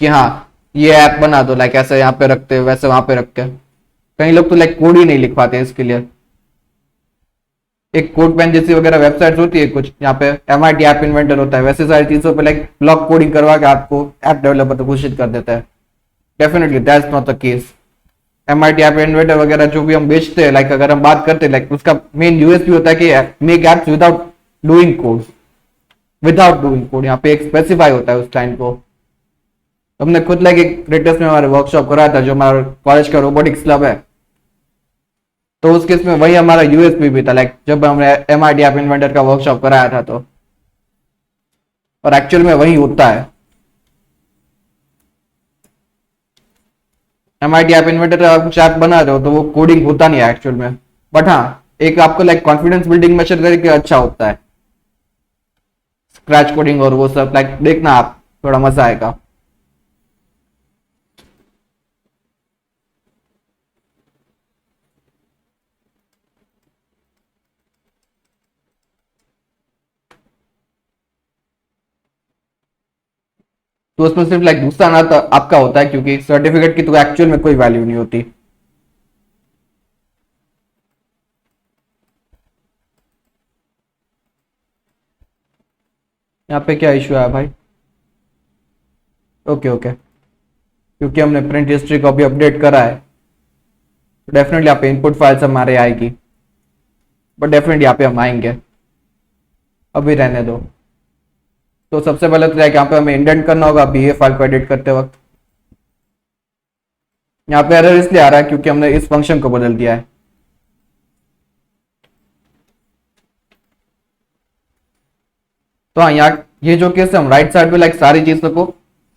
कि हाँ ये ऐप बना दो, लाइक ऐसे यहाँ पे रखते हैं वैसे वहां पे रखते हैं। कई लोग तो लाइक कोड ही नहीं लिख पाते इसके लिए। एक कोड पेन जैसी वगैरह वेबसाइट्स होती है कुछ, यहाँ पे MIT ऐप इन्वेंटर होता है, वैसे सारी चीजों पे लाइक ब्लॉक कोडिंग करवा के आपको ऐप डेवलपर तो घोषित कर देता है। Definitely that's not the case. MIT app inventor वगैरह जो भी हम बेचते हैं, लाइक अगर हम बात करते हैं लाइक उसका मेन यूएसपी होता है कि make apps without doing code. यहाँ पे एक स्पेसिफाई होता है उस टाइम को। हमने खुद लाइक एक ग्रेटेस्ट में हमारे वर्कशॉप कराया था जो हमारा कॉलेज का रोबोटिक्स क्लब है, तो उस केस में वही हमारा यूएसपी भी था। लाइक जब हमने MIT ऐप इन्वेंटर का वर्कशॉप कराया था तो, और एक्चुअल में वही होता है। MIT ऐप इन्वेंटर आप कुछ ऐप बना रहे हो तो वो कोडिंग होता नहीं है एक्चुअल में, बट हाँ एक आपको लाइक कॉन्फिडेंस बिल्डिंग मेजर करके अच्छा होता है स्क्रैच कोडिंग और वो सब। लाइक देखना आप, थोड़ा मजा आएगा। तो उसमें सिर्फ लाइक गुस्सा ना तो आपका होता है क्योंकि सर्टिफिकेट की तो एक्चुअल में कोई वैल्यू नहीं होती। यहाँ पे क्या इशू है भाई? ओके क्योंकि हमने प्रिंट हिस्ट्री को अभी अपडेट करा है, डेफिनेटली यहाँ पे इनपुट फाइल्स हमारे आएगी, बट डेफिनेटली यहाँ पे हम आएंगे, अभी रहने दो। तो सबसे पहले तो यहाँ पे हमें इंडेंट करना होगा BA फाइल को एडिट करते वक्त। यहाँ पे एरर इसलिए आ रहा है क्योंकि हमने इस फंक्शन को बदल दिया है। तो हाँ यहाँ ये जो केस है हम राइट साइड पे लाइक सारी चीजों को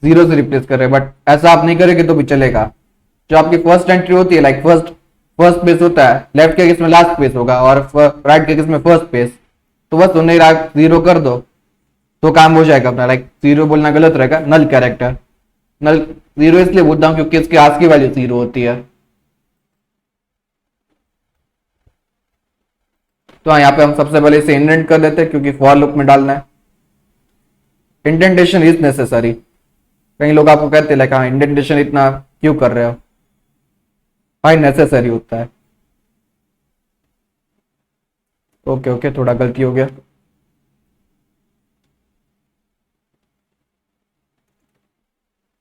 0 से रिप्लेस कर रहे हैं, बट ऐसा आप नहीं करेंगे तो भी चलेगा। जो आपकी फर्स्ट एंट्री होती है लाइक फर्स्ट पेज होता है, लेफ्ट के केस में लास्ट पेज होगा और राइट के केस में फर्स्ट पेज। तो बस उन्हें 0 कर दो तो काम हो जाएगा अपना। लाइक 0 बोलना गलत रहेगा, नल कैरेक्टर। नल 0 इसलिए बोलता हूँ क्योंकि इसकी आज की वैल्यू 0 होती है। तो हाँ यहाँ पे हम सबसे पहले इसे इंडेंट कर देते हैं क्योंकि फॉर लूप में डालना है। Indentation is necessary. कई लोग आपको कहते हैं लाइक हाँ इंडेंटेशन इतना क्यों कर रहे हो भाई, नेसेसरी होता है। ओके ओके, थोड़ा गलती हो गया।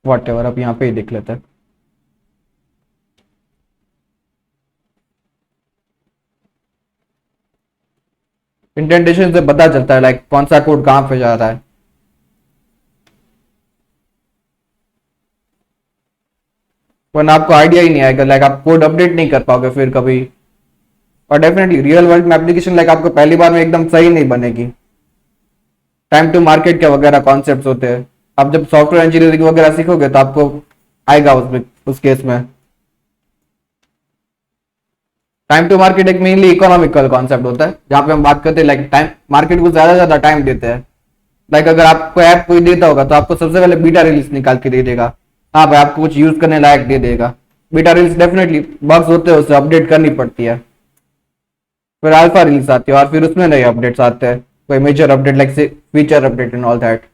वॉट एवर, अब यहाँ पे ही देख लेते हैं। इंडेंटेशन से पता चलता है लाइक कौन सा कोड कहाँ पे जा रहा है। वरना आपको आइडिया ही नहीं आएगा, लाइक आप कोड अपडेट नहीं कर पाओगे फिर कभी। और डेफिनेटली रियल वर्ल्ड में एप्लीकेशन लाइक आपको पहली बार में एकदम सही नहीं बनेगी। टाइम टू मार्केट के वगैरह कॉन्सेप्ट्स होते हैं। आप जब सॉफ्टवेयर इंजीनियरिंग वगैरह सीखोगे तो आपको आएगा उसमें, उस केस में। टाइम टू मार्केट एक मेनली इकोनॉमिकल कॉन्सेप्ट होता है, जहाँ पे हम बात करते हैं लाइक टाइम मार्केट को ज्यादा टाइम देते हैं। लाइक अगर आपको ऐप कोई देता होगा तो आपको सबसे पहले बीटा रिलीज निकाल के दे देगा। हाँ भाई, आपको कुछ यूज करने लायक दे देगा। बीटा रिलीज डेफिनेटली बग्स होते हैं, उसे अपडेट करनी पड़ती है। फिर अल्फा रिलीज आती है और फिर उसमें नए अपडेट्स आते हैं, कोई मेजर अपडेट लाइक से feature update and all that.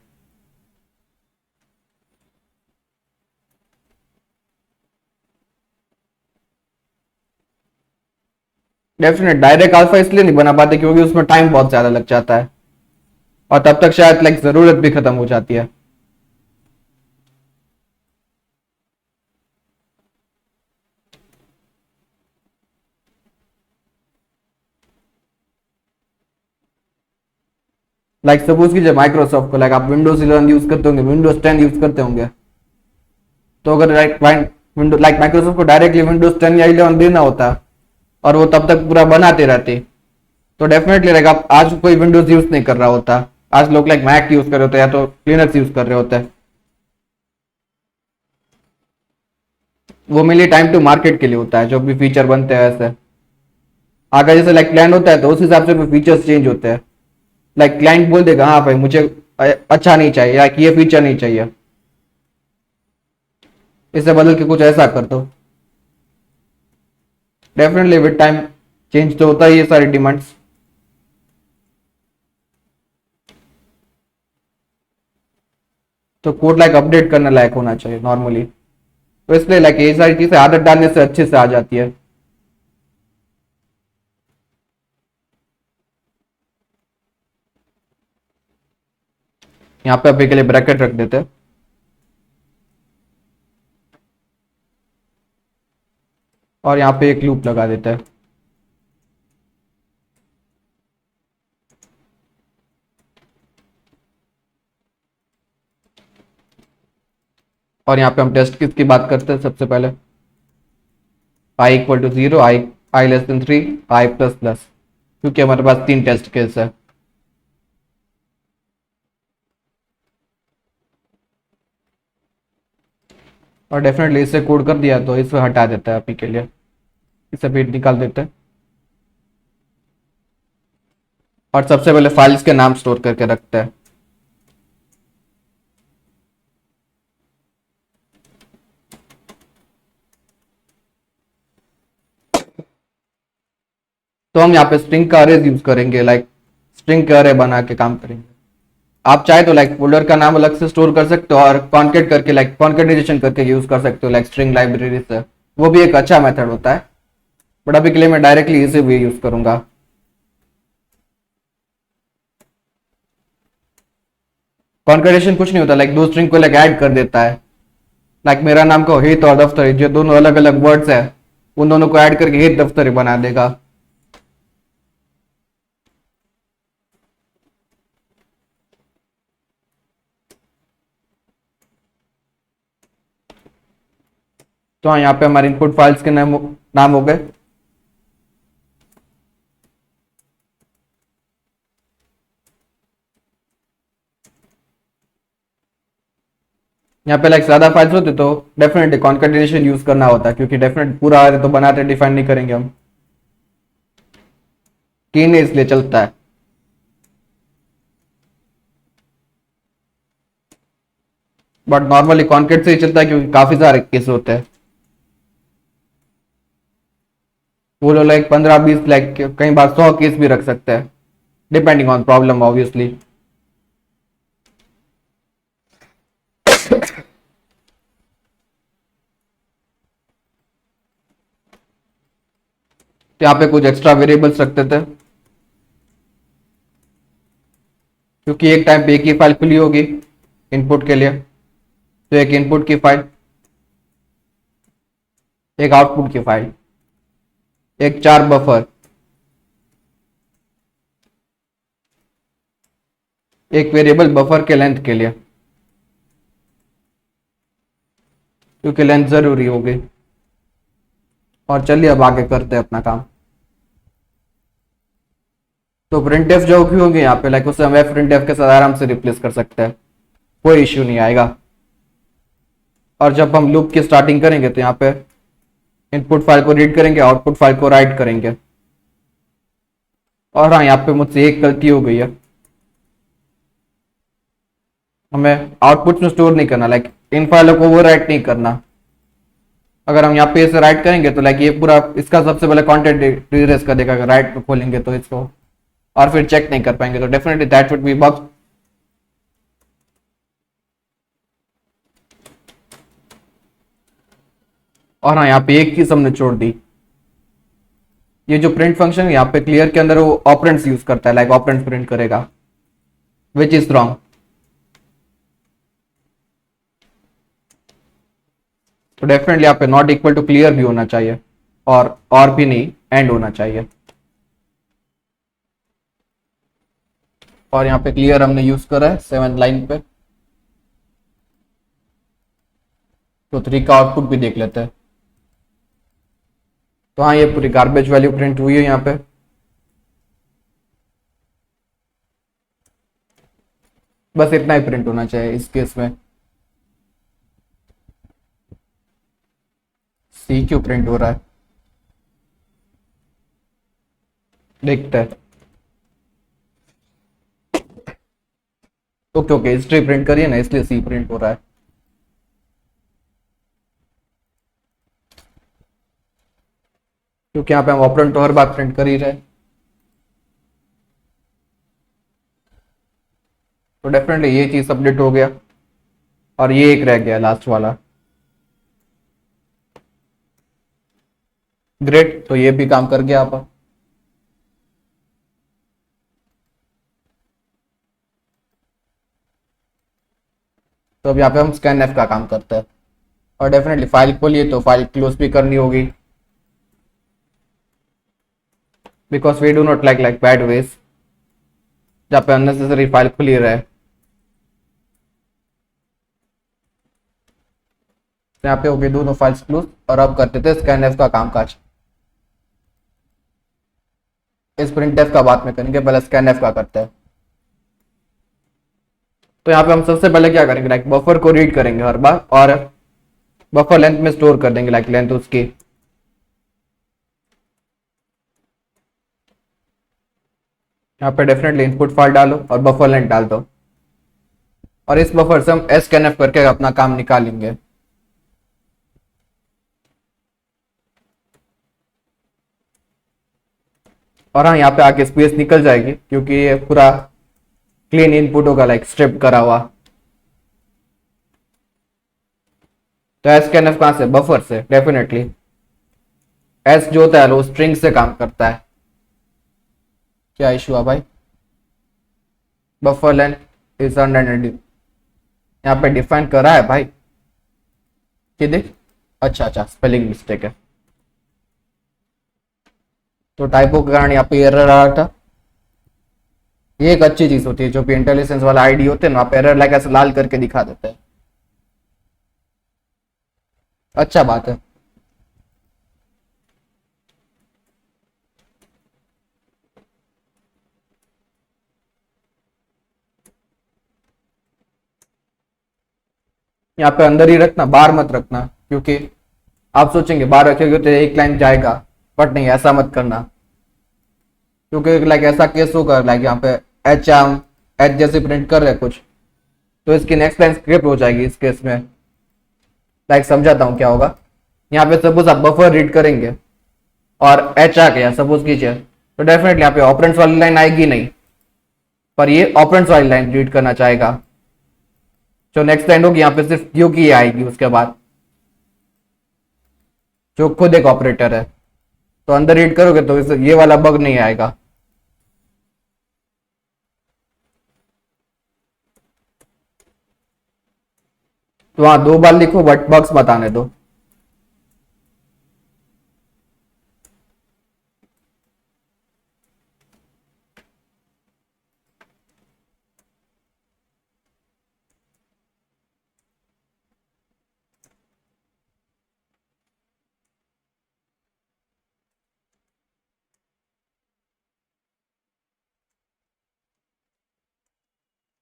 Definite direct alpha इसलिए नहीं बना पाते क्योंकि उसमें टाइम बहुत ज्यादा लग जाता है, और तब तक शायद लाइक जरूरत भी खत्म हो जाती है। लाइक सपोज कीजिए माइक्रोसॉफ्ट को, लाइक आप विंडोज 11 यूज करते होंगे, विंडोज 10 यूज करते होंगे। तो अगर लाइक विंडो लाइक माइक्रोसॉफ्ट को डायरेक्टली विंडोज 10 या 11 देना होता और वो तब तक पूरा बनाते रहते, तो डेफिनेटली लाइक आप आज कोई विंडोज यूज नहीं कर रहा होता। आज लोग लाइक मैक यूज कर रहे होते हैं या तो लिनक्स यूज कर रहे होते हैं। वो मेनली टाइम टू मार्केट के लिए होता है, जो भी फीचर बनते हैं ऐसे। आगे जैसे लाइक प्लान होता है तो उस हिसाब से फीचर्स चेंज होते हैं। लाइक क्लाइंट बोल देगा हाँ भाई मुझे अच्छा नहीं चाहिए या ये फीचर नहीं चाहिए, इसे बदल के कुछ ऐसा कर दो। डेफिनेटली विद टाइम चेंज तो होता ही है सारी डिमांड्स। तो कोड लाइक अपडेट करने लायक होना चाहिए नॉर्मली। तो इसलिए लाइक ये सारी चीजें आदत डालने से अच्छे से आ जाती है। यहाँ पे अभी के लिए ब्रैकेट रख देते हैं और यहाँ पे एक लूप लगा देते हैं। और यहाँ पे हम टेस्ट केस की बात करते हैं सबसे पहले। I equal to 0, I less than 3, I plus plus, क्योंकि हमारे पास 3 टेस्ट केस है। और डेफिनेटली इसे कोड कर दिया तो इसे हटा देता है अभी के लिए, इसे भी निकाल देते हैं। और सबसे पहले फाइल्स के नाम स्टोर करके रखते हैं। तो हम यहाँ पे स्ट्रिंग का अरेज यूज करेंगे, लाइक स्ट्रिंग का अरे बना के काम करेंगे। आप चाहे तो लाइक फोल्डर का नाम अलग से स्टोर कर सकते हो और कॉन्केट करके लाइक कॉन्केटेशन करके यूज कर सकते हो लाइक स्ट्रिंग लाइब्रेरी से। वो भी एक अच्छा मेथड होता है, बट अभी के लिए मैं डायरेक्टली इसे भी यूज करूंगा। कॉन्केटेशन कुछ नहीं होता, लाइक दो स्ट्रिंग को लाइक ऐड कर देता है। लाइक मेरा नाम को हित और दफ्तरी, जो दोनों अलग अलग वर्ड्स है, उन दोनों को ऐड करके हित दफ्तरी बना देगा। तो हाँ, यहाँ पे हमारे इनपुट फाइल्स के नाम हो गए। यहाँ पे लाइक ज्यादा फाइल्स होते तो डेफिनेटली कॉन्केटेनेशन यूज करना होता है, क्योंकि डेफिनेट पूरा अरे तो बनाते डिफाइन नहीं करेंगे हम। तीन इसलिए चलता है। बट नॉर्मली कॉन्केट से ही चलता है क्योंकि काफी सारे केस होते हैं। वो लोग लाइक 15-20 लाइक कई बार 100 केस भी रख सकते हैं, डिपेंडिंग ऑन प्रॉब्लम ऑब्वियसली। तो यहाँ पे कुछ एक्स्ट्रा वेरिएबल्स रखते थे, क्योंकि एक टाइम पे एक ही फाइल खुली होगी इनपुट के लिए, तो एक इनपुट की फाइल, एक आउटपुट की फाइल, एक 4 बफर, एक वेरिएबल बफर के लेंथ के लिए, क्योंकि लेंथ जरूरी होगी। और चलिए अब आगे करते हैं अपना काम। तो प्रिंटफ जो भी होगी यहाँ पे, लाइक उसे हम प्रिंटफ के साथ आराम से रिप्लेस कर सकते हैं, कोई इश्यू नहीं आएगा। और जब हम लूप की स्टार्टिंग करेंगे तो यहाँ पे इनपुट फाइल को रीड करेंगे, आउटपुट फाइल को राइट करेंगे। और हाँ, यहाँ पे मुझसे एक गलती हो गई है, हमें आउटपुट में स्टोर नहीं करना, लाइक इन फाइलों को वो राइट नहीं करना। अगर हम यहाँ पे इसे राइट करेंगे तो लाइक ये पूरा इसका सबसे पहले कंटेंट इरेज कर देगा, अगर राइट पे खोलेंगे तो इसको, और फिर चेक नहीं कर पाएंगे। तो definitely that would be bug. और हाँ, यहाँ पे एक चीज हमने छोड़ दी, ये जो प्रिंट फंक्शन है यहाँ पे क्लियर के अंदर वो ऑपरेंड्स यूज करता है, लाइक ऑपरेंड्स प्रिंट करेगा, विच इज रॉन्ग। तो डेफिनेटली यहाँ पे नॉट इक्वल टू क्लियर भी होना चाहिए, और भी नहीं, एंड होना चाहिए। और यहाँ पे क्लियर हमने यूज करा है 7 लाइन पे। तो 3 का आउटपुट भी देख लेते हैं। तो हाँ, ये पूरी गार्बेज वैल्यू प्रिंट हुई है यहाँ पे। बस इतना ही प्रिंट होना चाहिए इस केस में। सी क्यों प्रिंट हो रहा है, देखते हैं। ओके ओके, हिस्ट्री प्रिंट करिए ना, इसलिए सी प्रिंट हो रहा है। क्योंकि यहाँ पे हम ऑपरेंड तो हर बार प्रिंट कर ही रहे। तो डेफिनेटली ये चीज अपडेट हो गया, और ये एक रह गया लास्ट वाला। ग्रेट, तो ये भी काम कर गया आप। तो अब यहाँ पे हम स्कैन एफ का काम करते हैं। और डेफिनेटली फाइल खोलिए तो फाइल क्लोज भी करनी होगी, because we do not like bad ways जहाँ पे अननेसेसरी फाइल खुली रहे। तो यहाँ पे हो गई दोनों फाइल्स क्लोज, और अब करते थे स्कैन एफ का काम काज। इस प्रिंट एफ का बात में करेंगे, पहले स्कैन एफ का करते हैं। तो यहाँ पे हम सबसे पहले क्या करेंगे, लाइक बफर को रीड करेंगे हर बार, और बफर लेंथ में स्टोर कर देंगे, लाइक लेंथ उसकी। यहाँ पे डेफिनेटली इनपुट फाइल डालो और बफर लेंथ डाल दो, और इस बफर से हम स्कैनफ करके अपना काम निकालेंगे। और हाँ, यहाँ पे आके स्पेस निकल जाएगी, क्योंकि ये पूरा क्लीन इनपुट होगा, लाइक स्ट्रिप करा हुआ। तो स्कैनफ कहाँ से, बफर से। डेफिनेटली एस जो होता है वो स्ट्रिंग से काम करता है। क्या इशू है भाई, बफर लेंथ इज 100, यहाँ पे डिफाइन करा है भाई कि देख, अच्छा अच्छा, स्पेलिंग मिस्टेक है। तो टाइपो के कारण यहाँ पे एरर आ रहा था। ये एक अच्छी चीज होती है, जो भी इंटेलिजेंस वाला आईडी होते हैं ना, आप एरर लाइक ऐसे लाल करके दिखा देते हैं, अच्छा बात है। यहाँ पे अंदर ही रखना, बाहर मत रखना, क्योंकि आप सोचेंगे बाहर रखेंगे तो एक लाइन जाएगा, बट नहीं, ऐसा मत करना। क्योंकि लाइक ऐसा केस होगा, लाइक यहाँ पे एच जैसे प्रिंट कर रहे कुछ, तो इसकी नेक्स्ट लाइन स्क्रिप्ट हो जाएगी इस केस में। लाइक समझाता हूँ क्या होगा। यहाँ पे सपोज आप बफर रीड करेंगे और एच आ गया सपोज कीजिए, तो डेफिनेटली यहाँ पे ऑपरेंड्स वाली लाइन आएगी नहीं, पर ये ऑपरेंड्स वाली लाइन रीड करना चाहेगा। जो नेक्स्ट लाइन होगी यहाँ पे सिर्फ क्यू की आएगी उसके बाद, जो खुद एक ऑपरेटर है। तो अंदर रीड करोगे तो ये वाला बग नहीं आएगा। तो वहां 2 बार लिखो बट बग्स मत आने दो।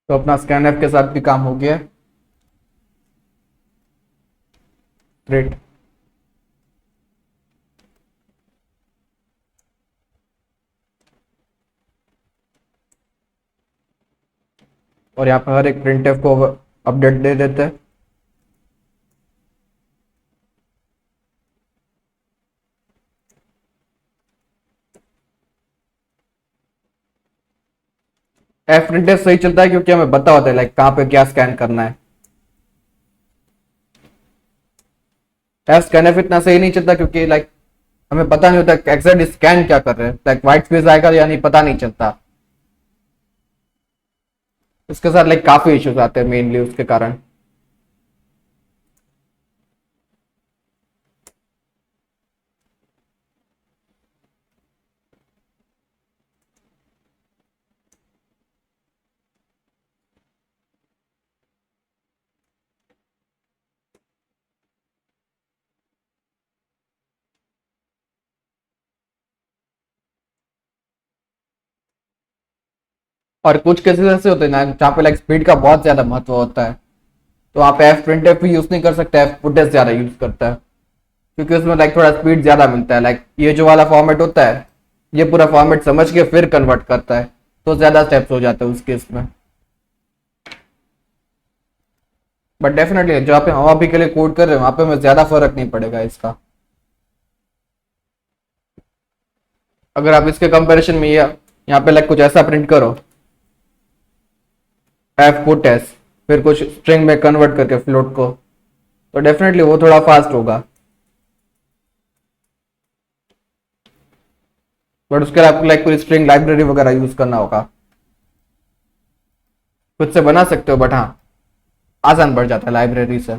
तो अपना स्कैनफ के साथ भी काम हो गया है। ग्रेट। और यहाँ पे हर एक प्रिंटफ को अपडेट दे देते हैं। एफ प्रिंटफ सही चलता है क्योंकि हमें पता होता है लाइक कहाँ पे क्या स्कैन करना है। एफ स्कैनफ इतना सही नहीं चलता क्योंकि लाइक हमें पता नहीं होता एग्जैक्ट स्कैन क्या कर रहे हैं, लाइक व्हाइट स्पेस आएगा या नहीं पता नहीं चलता। उसके साथ लाइक काफी इश्यूज आते हैं मेनली उसके कारण। और कुछ केसेस ऐसे होते हैं ना जहाँ पे लाइक स्पीड का बहुत ज्यादा महत्व होता है, तो वहाँ पे एफ प्रिंटफ भी यूज नहीं कर सकता, एफ फुटेज ज्यादा यूज करता है क्योंकि उसमें लाइक थोड़ा स्पीड ज्यादा मिलता है। लाइक ये जो वाला फॉर्मेट होता है ये पूरा फॉर्मेट समझ के फिर कन्वर्ट करता है, तो ज्यादा स्टेप्स हो जाते हैं उस केस में। बट डेफिनेटली जहाँ पे हम अभी के लिए कोड कर रहे हैं वहां पे हमें ज्यादा फर्क नहीं पड़ेगा इसका। अगर आप इसके कंपैरिजन में यहाँ पे लाइक कुछ ऐसा प्रिंट करो एफ पुट एस, फिर कुछ स्ट्रिंग में कन्वर्ट करके फ्लोट को, तो डेफिनेटली वो थोड़ा फास्ट होगा। बट उसके लिए आपको लाइक पूरी स्ट्रिंग लाइब्रेरी वगैरह यूज करना होगा। खुद से बना सकते हो बट हाँ आसान पड़ जाता है लाइब्रेरी से।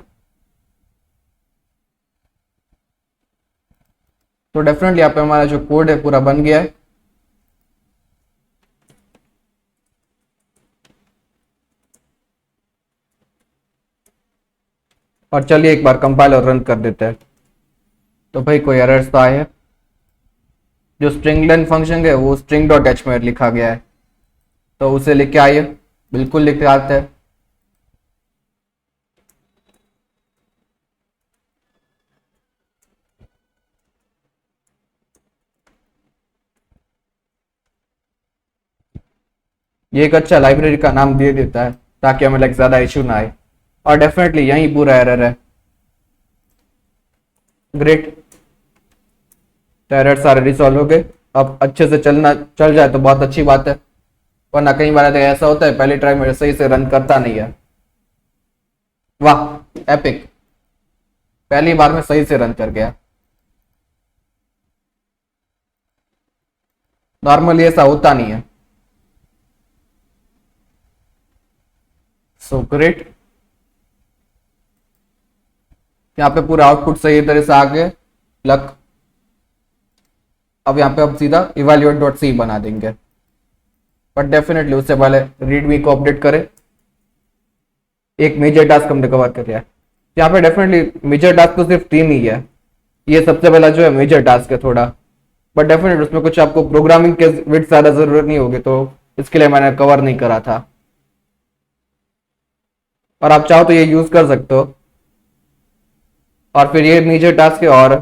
तो डेफिनेटली यहाँ पे हमारा जो कोड है पूरा बन गया है। और चलिए एक बार कंपाइल और रन कर देते हैं। तो भाई कोई एरर्स तो आए हैं। जो स्ट्रिंग लेन फंक्शन है वो स्ट्रिंग डॉट एच में लिखा गया है, तो उसे लिख के आइए। बिल्कुल लिख के आते हैं। ये एक अच्छा लाइब्रेरी का नाम दे देता है ताकि हमें लाइक ज्यादा इशू ना आए। और डेफिनेटली यही पूरा एरर है। ग्रेट। तो एरर सारे रिसॉल्व हो गए। अब अच्छे से चल जाए तो बहुत अच्छी बात है, वरना कई बार तो ऐसा होता है पहले ट्राई में सही से रन करता नहीं है। वाह एपिक, पहली बार में सही से रन कर गया। नॉर्मली ऐसा होता नहीं है। So great. यहाँ पे पूरा आउटपुट सही तरह से आ गए लक। अब यहाँ पे हम सीधा इवेल्युएट डॉट सी बना देंगे, बट डेफिनेटली उससे पहले रीडमी को अपडेट करें। एक मेजर टास्क हमने कवर कर लिया है। यहाँ पे डेफिनेटली मेजर टास्क तो सिर्फ 3 ही है। ये सबसे पहला जो है मेजर टास्क है थोड़ा, बट डेफिनेटली उसमें कुछ आपको प्रोग्रामिंग के विद ज्यादा जरूरत नहीं होगी, तो इसके लिए मैंने कवर नहीं करा था। और आप चाहो तो ये यूज कर सकते हो। और फिर ये मेजर टास्क है, और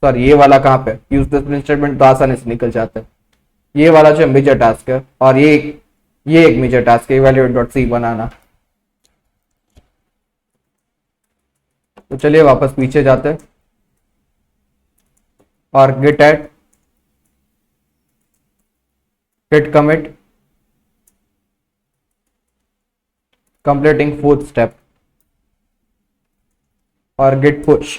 सॉरी ये वाला कहाँ पे यूज दिस स्टेटमेंट तो आसानी से निकल जाता है। ये वाला जो मेजर टास्क है, और ये एक मेजर टास्क है इवेल्युएट डॉट सी बनाना। तो चलिए वापस पीछे जाते हैं और git commit completing 4th step और git push।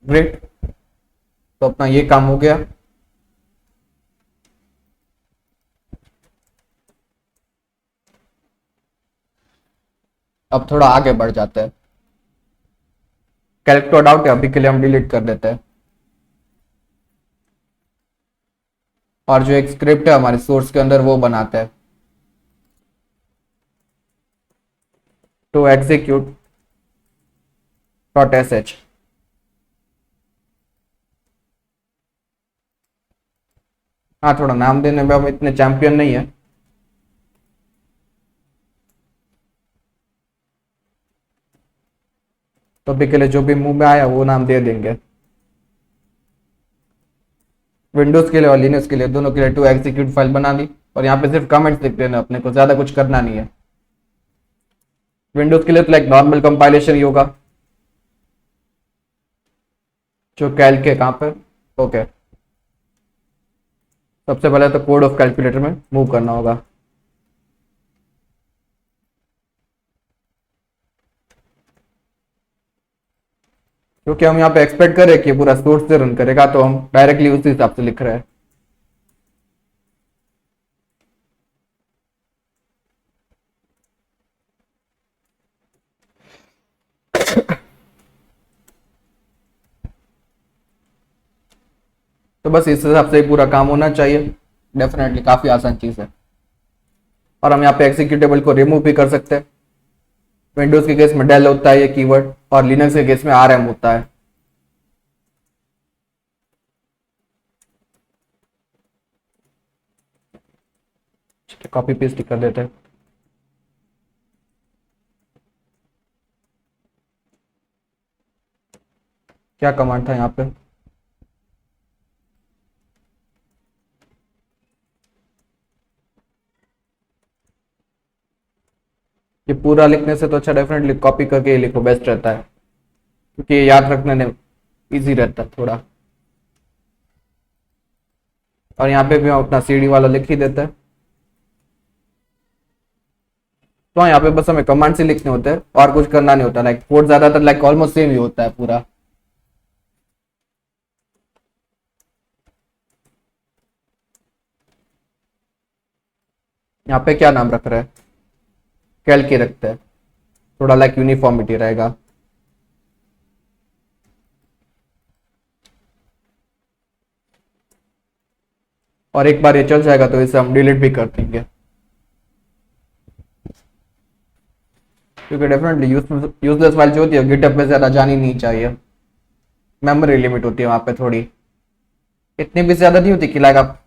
ग्रेट। तो अपना ये काम हो गया। अब थोड़ा आगे बढ़ जाते हैं। कैलकुलेट डाउट है, अभी के लिए हम डिलीट कर देते हैं। और जो एक स्क्रिप्ट है हमारे सोर्स के अंदर वो बनाते हैं, to execute dot S H. हाँ, थोड़ा नाम देने में हम इतने चैंपियन नहीं है। तो अभी के लिए जो भी मुंह में आया वो नाम दे देंगे। विंडोज के लिए और लिनक्स के लिए दोनों के लिए टू एग्जीक्यूट फाइल बना दी, और यहाँ पे सिर्फ कमेंट्स लिख देना, अपने को ज्यादा कुछ करना नहीं है। विंडोज के लिए तो लाइक नॉर्मल कंपाइलेशन ही होगा, जो कैल के कहाँ पे। ओके, सबसे पहले तो कोड ऑफ कैलकुलेटर में मूव करना होगा। क्योंकि हम यहाँ पे एक्सपेक्ट कर रहे हैं कि पूरा सोर्स से रन करेगा, तो हम डायरेक्टली उसी हिसाब से लिख रहे हैं। तो बस इस हिसाब से ही पूरा काम होना चाहिए। डेफिनेटली काफी आसान चीज है। और हम यहाँ पे एग्जीक्यूटेबल को रिमूव भी कर सकते हैं। विंडोज के केस में डेल होता है ये कीवर्ड, और लिनक्स के केस में आरएम होता है। कॉपी पेस्ट कर देते हैं। क्या कमांड था यहाँ पे? ये पूरा लिखने से तो अच्छा डेफिनेटली कॉपी करके ही लिखो, बेस्ट रहता है, क्योंकि ये याद रखने में इजी रहता है थोड़ा। और यहाँ पे भी हम अपना सीडी वाला लिख ही देते हैं। तो हाँ, यहाँ पे बस हमें कमांड से लिखने होते हैं और कुछ करना नहीं होता। लाइक कोड ज्यादातर लाइक ऑलमोस्ट सेम ही होता है पूरा। यहाँ पे क्या नाम रख रहा है? कैल के रखते हैं, थोड़ा लाइक यूनिफॉर्मिटी रहेगा। और एक बार ये चल जाएगा तो इसे हम डिलीट भी कर देंगे, क्योंकि डेफिनेटली यूजलेस फाइल जो होती है गिटहब पे ज्यादा जानी नहीं चाहिए। मेमोरी लिमिट होती है वहां पे थोड़ी, इतनी भी ज्यादा नहीं होती कि लाइक आप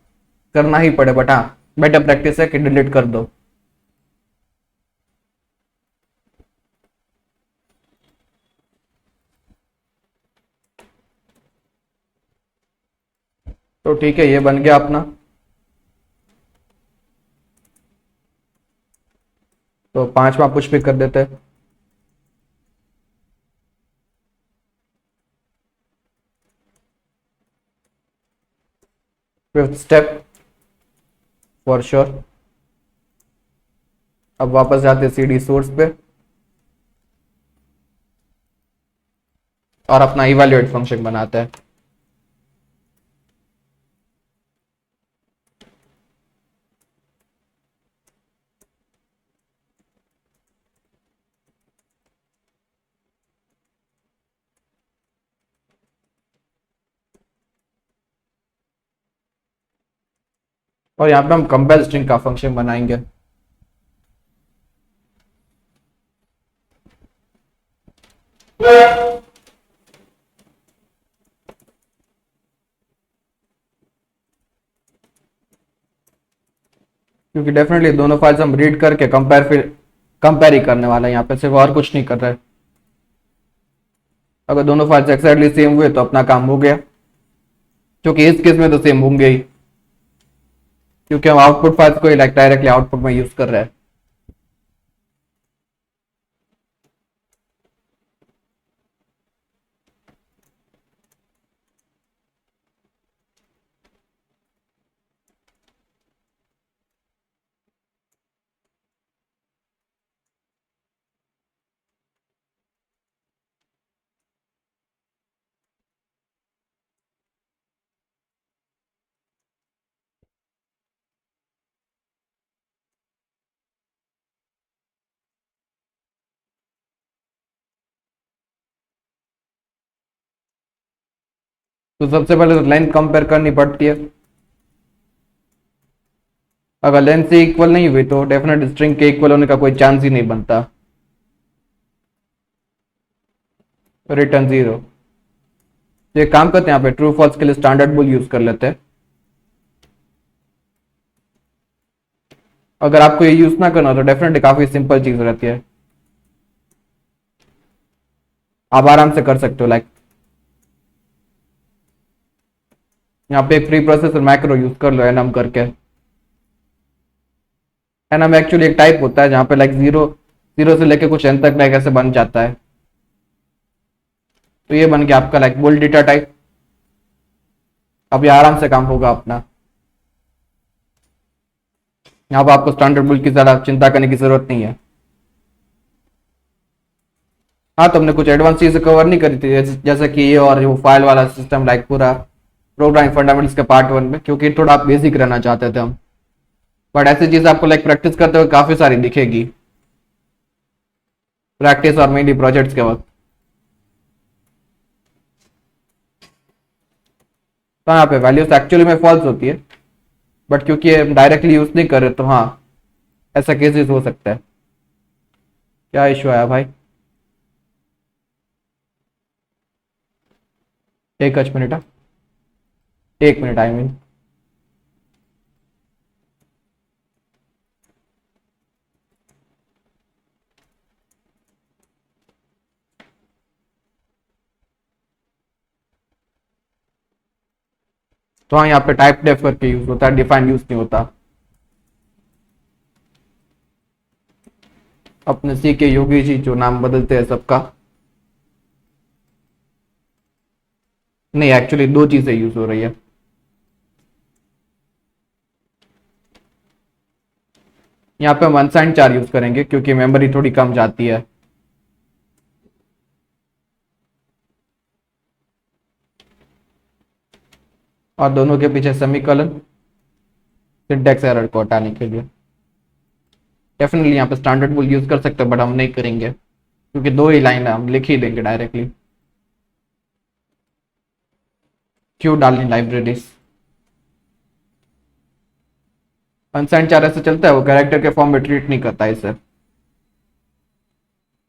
करना ही पड़े, बट हाँ, बेटर प्रैक्टिस है कि डिलीट कर दो। तो ठीक है, ये बन गया अपना। तो पांचवा पुश भी कर देते हैं। Fifth step for sure. अब वापस जाते सीडी सोर्स पे और अपना इवैल्यूएट फंक्शन बनाते हैं। और यहाँ पे हम कंपेल स्ट्रिंग का फंक्शन बनाएंगे। क्योंकि डेफिनेटली दोनों फाइल्स हम रीड करके कंपेयर ही करने वाला है, यहाँ पे सिर्फ और कुछ नहीं कर रहे। अगर दोनों फाइल्स एक्जैक्टली सेम हुए तो अपना काम हो गया, क्योंकि इस केस में तो सेम होंगे ही, क्योंकि हम आउटपुट फाइल्स को ही लाइक डायरेक्टली आउटपुट में यूज कर रहे हैं। तो सबसे पहले तो लेंथ कंपेयर करनी पड़ती है। अगर लेंथ से इक्वल नहीं हुई तो डेफिनेट स्ट्रिंग के इक्वल होने का कोई चांस ही नहीं बनता। रिटर्न 0। तो एक काम करते हैं, यहाँ पे ट्रू फॉल्स के लिए स्टैंडर्ड बुल यूज कर लेते हैं। अगर आपको ये यूज ना करना तो डेफिनेटली काफी सिंपल चीज रहती है, आप आराम से कर सकते हो। लाइक यहाँ पे एक प्री प्रोसेसर मैक्रो यूज कर लो एनम करके। एनम एक्चुअली एक टाइप होता है जहाँ पे लाइक जीरो जीरो से लेके कुछ एन तक लाइक ऐसे बन जाता है। तो ये बन गया आपका लाइक बुल डेटा टाइप। अब ये आराम से काम होगा अपना। यहाँ पर आपको स्टैंडर्ड बुल की ज्यादा चिंता करने की जरूरत नहीं है। हाँ, तो हमने कुछ एडवांस चीजें कवर नहीं करी थी, जैसे कि ये और वो फाइल वाला सिस्टम, लाइक पूरा प्रोग्रामिंग फंडामेंटल्स के पार्ट 1 में, क्योंकि थोड़ा बेसिक रहना चाहते थे हम। बट ऐसी चीज आपको लाइक प्रैक्टिस करते हुए काफी सारी दिखेगी, प्रैक्टिस और मेनली प्रोजेक्ट्स के वक्त। तो यहाँ पे वैल्यूज एक्चुअली में फॉल्स होती है, बट क्योंकि हम डायरेक्टली यूज नहीं कर रहे तो हाँ, ऐसा केसेस हो सकता है। क्या इशू आया भाई? एक मिनट, हाँ, 1 मिनट आई मीन। तो हाँ, यहाँ पे टाइप डेफ करके यूज होता है, डिफाइन यूज नहीं होता। अपने सी के योगी जी जो नाम बदलते हैं सबका। नहीं, एक्चुअली दो चीजें यूज हो रही है। यहाँ पे हम अनसाइंड चार यूज करेंगे क्योंकि मेमोरी थोड़ी कम जाती है। और दोनों के पीछे सेमीकोलन, सिंटैक्स एरर को हटाने के लिए। डेफिनेटली यहाँ पे स्टैंडर्ड बुल यूज कर सकते हैं, बट हम नहीं करेंगे क्योंकि दो ही लाइन है, हम लिख ही देंगे डायरेक्टली। क्यों डालनी लाइब्रेरीज? अनसाइंड चार ऐसे चलता है, वो कैरेक्टर के फॉर्म में ट्रीट नहीं करता इसे,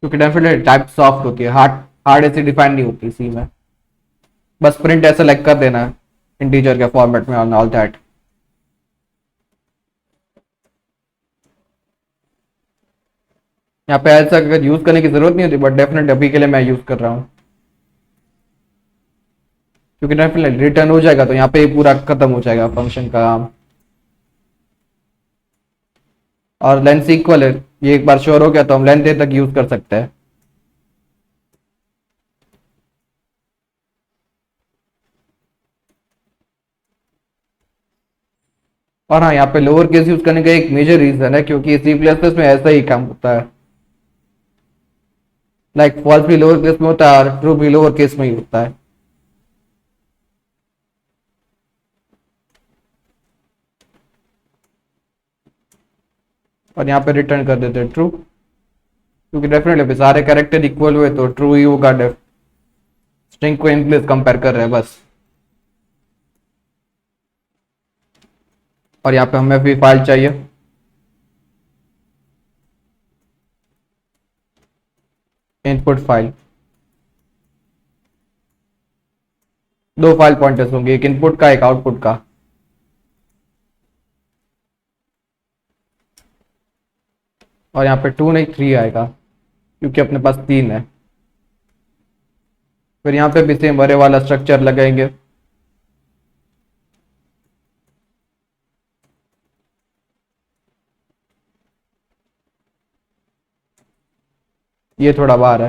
क्योंकि डेफिनेटली टाइप सॉफ्ट होती है, हार्ड हार्ड ऐसे डिफाइन नहीं होती सी में। बस प्रिंट ऐसे लाइक कर देना है इंटीजर के फॉर्मेट में ऑन ऑल दैट। यहाँ पे ऐसा अगर यूज करने की जरूरत नहीं होती, बट डेफिनेटली अभी के लिए मैं यूज कर रहा हूँ, क्योंकि डेफिनेटली रिटर्न हो जाएगा तो यहाँ पे पूरा खत्म हो जाएगा फंक्शन का काम। और लेंथ इक्वल है, ये एक बार श्योर हो गया तो हम लेंथ तक यूज कर सकते हैं। और हाँ, यहाँ पे लोअर केस यूज करने का एक मेजर रीजन है, क्योंकि सी प्लस प्लस में ऐसा ही काम होता है। लाइक फॉल्स भी लोअर केस में होता है और ट्रू भी लोअर केस में ही होता है। और यहाँ पे रिटर्न कर देते हैं ट्रू, क्योंकि डेफिनेटली सारे कैरेक्टर इक्वल हुए तो ट्रू ही होगा। स्ट्रिंग को इन प्लेस कंपेयर कर रहे हैं बस। और यहाँ पे हमें भी फाइल चाहिए, इनपुट फाइल। दो फाइल पॉइंटर्स होंगे, एक इनपुट का एक आउटपुट का। और यहाँ पे 2 नहीं 3 आएगा, क्योंकि अपने पास 3 है। फिर यहाँ पे भी सेम अरे वाला स्ट्रक्चर लगाएंगे। ये थोड़ा बाहर है।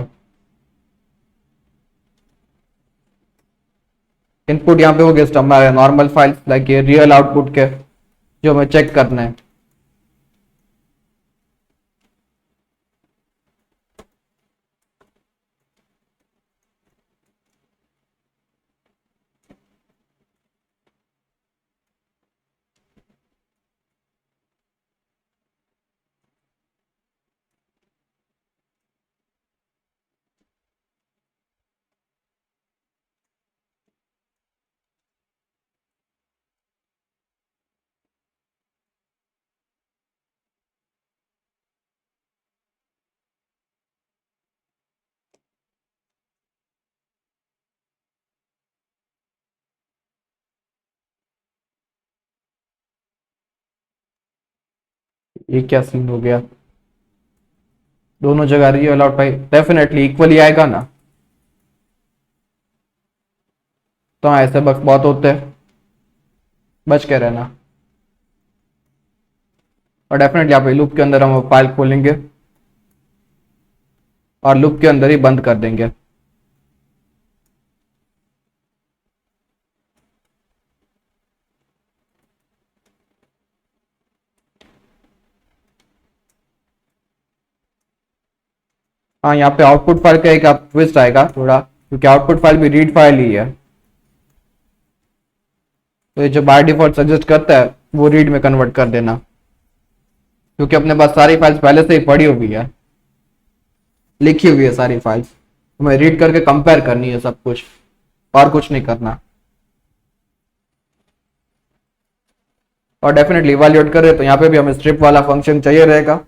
इनपुट यहाँ पे हो गया हमारे नॉर्मल फाइल्स, लाइक ये रियल आउटपुट के जो हमें चेक करना है। ये क्या सीन हो गया? दोनों जगह रही अलाउड भाई, डेफिनेटली इक्वली आएगा ना। तो हाँ, ऐसे बग बहुत होते हैं, बच के रहना। और डेफिनेटली यहाँ पे लूप के अंदर हम फाइल खोलेंगे और लूप के अंदर ही बंद कर देंगे। हाँ, यहाँ पे आउटपुट फाइल का एक ट्विस्ट आएगा थोड़ा, क्योंकि आउटपुट फाइल भी रीड फाइल ही है। तो ये जो बाय डिफॉल्ट सजेस्ट करता है वो रीड में कन्वर्ट कर देना, क्योंकि अपने पास सारी फाइल्स पहले से ही पड़ी हुई है, लिखी हुई है सारी फाइल्स। हमें रीड करके कंपेयर करनी है सब कुछ, और कुछ नहीं करना। और डेफिनेटली इवैल्यूएट करें तो यहाँ पे भी हमें स्ट्रिप वाला फंक्शन चाहिए रहेगा।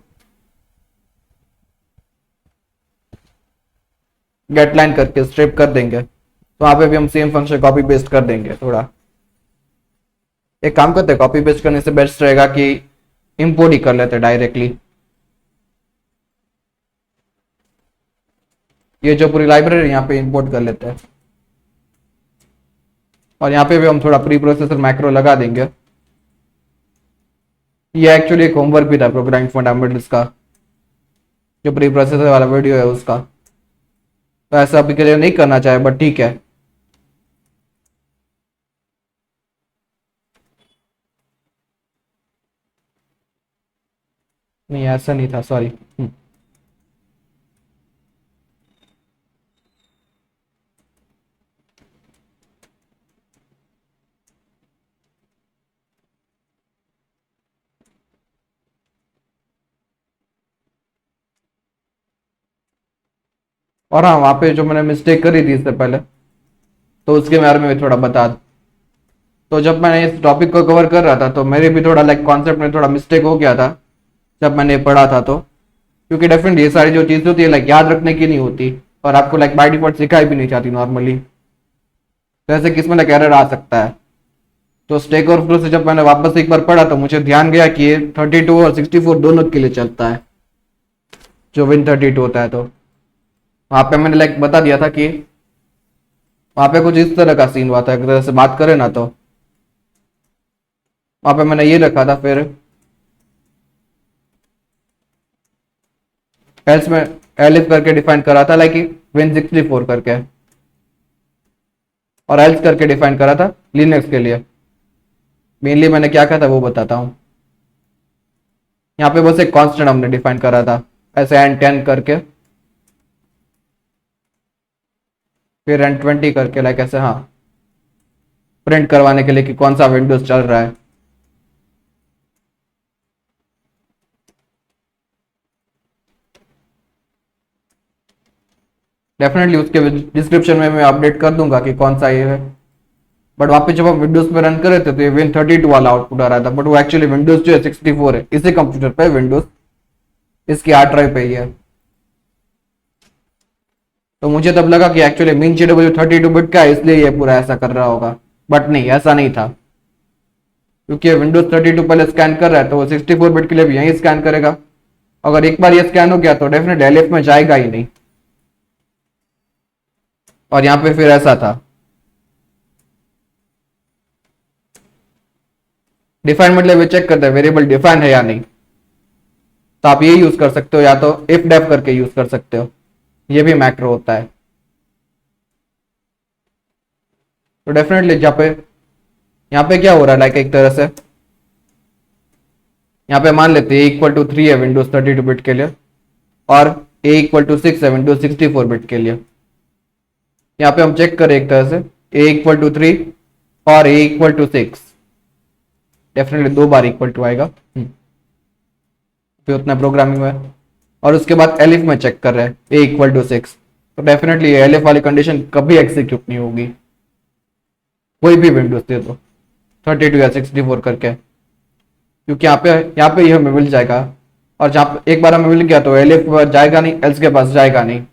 गेट लाइन करके स्ट्रिप कर देंगे, तो वहां पे भी हम सेम फंक्शन कॉपी पेस्ट कर देंगे। थोड़ा एक काम करते हैं, कॉपी पेस्ट करने से बेस्ट रहेगा कि इंपोर्ट ही कर लेते डायरेक्टली। ये जो पूरी लाइब्रेरी यहाँ पे इंपोर्ट कर लेते हैं, और यहाँ पे भी हम थोड़ा प्री प्रोसेसर मैक्रो लगा देंगे। ये एक्चुअली एक होमवर्क भी था प्रोग्रामिंग फंडामेंटल्स का, जो प्री प्रोसेसर वाला वीडियो है उसका। तो ऐसा अभी के लिए नहीं करना चाहे, बट ठीक है। नहीं, ऐसा नहीं था, सॉरी। और हाँ, वहां पे जो मैंने मिस्टेक करी थी इससे पहले, तो उसके बारे में भी थोड़ा बता। तो जब मैंने इस टॉपिक को कवर कर रहा था तो मेरे भी थोड़ा लाइक कॉन्सेप्ट में थोड़ा मिस्टेक हो गया था जब मैंने पढ़ा था। तो क्योंकि डेफिनेटली ये सारी जो चीजें होती है लाइक याद रखने की नहीं होती, और आपको लाइक बाय डिफॉल्ट सिखाई भी नहीं जाती नॉर्मली। तो ऐसे किस में लाइक एरर आ सकता है। तो स्टेक ओवरफ्लो से जब मैंने वापस एक बार पढ़ा तो मुझे ध्यान गया कि ये 32 और 64 दोनों के लिए चलता है, जो Win32 होता है। तो वहां पे मैंने लाइक बता दिया था कि वहां पे कुछ इस तरह का सीन हुआ था, अगर से बात करें ना तो वहां पे मैंने ये रखा था, फिर एल्स में एलिफ करके डिफाइन करा था लाइक Win64 करके, और एल्स करके डिफाइन करा था लिनक्स के लिए। मेनली मैंने क्या कहा था वो बताता हूँ। यहाँ पे बस एक कांस्टेंट हमने डिफाइन करा था ऐसे n10 करके, फिर n20 करके लाइक ऐसे, हाँ, प्रिंट करवाने के लिए कि कौन सा विंडोज चल रहा है। डेफिनेटली उसके डिस्क्रिप्शन में मैं अपडेट कर दूंगा कि कौन सा ये है। बट वहां पे जब हम विंडोज पे रन कर रहे थे तो ये Win32 वाला आउटपुट आ रहा था, बट वो एक्चुअली विंडोज जो है 64 है इसी कंप्यूटर पे विंडोज, इसकी हार्ड ड्राइव पे ही है। तो मुझे तब लगा कि एक्चुअली मीन GW 32 बिट का है, इसलिए ये पूरा ऐसा कर रहा होगा। बट नहीं, ऐसा नहीं था, क्योंकि Windows 32 पहले स्कैन कर रहा है तो वो 64 बिट के लिए भी यही स्कैन करेगा। अगर एक बार ये स्कैन हो गया तो डेफिनेट एलएफ में जाएगा ही नहीं। और यहाँ पे फिर ऐसा था, डिफाइन मतलब ये चेक करता है वेरिएबल डिफाइन है या नहीं। तो आप ये यूज कर सकते हो, या तो इफ डेफ करके यूज कर सकते हो, ये भी मैक्रो होता है। तो डेफिनेटली यहाँ पे क्या हो रहा है लाइक एक तरह से, यहाँ पे मान लेते हैं A = 3 है Windows 32 बिट के लिए, और A = 6 है Windows 64 बिट के लिए। यहाँ पे हम चेक करें एक तरह से A = 3 और A = 6, डेफिनेटली दो बार इक्वल टू आएगा। फिर उतना प्रोग्रामिंग में, और उसके बाद एलिफ में चेक कर रहे हैं A = 6, तो डेफिनेटली एलिफ वाली कंडीशन कभी एग्जीक्यूट नहीं होगी, कोई भी विंडोज दे दो 32 या 64 करके, क्योंकि यहाँ पे ये हमें मिल जाएगा। और जहाँ पे एक बार हमें मिल गया तो एलिफ जाएगा नहीं, एल्स के पास जाएगा नहीं।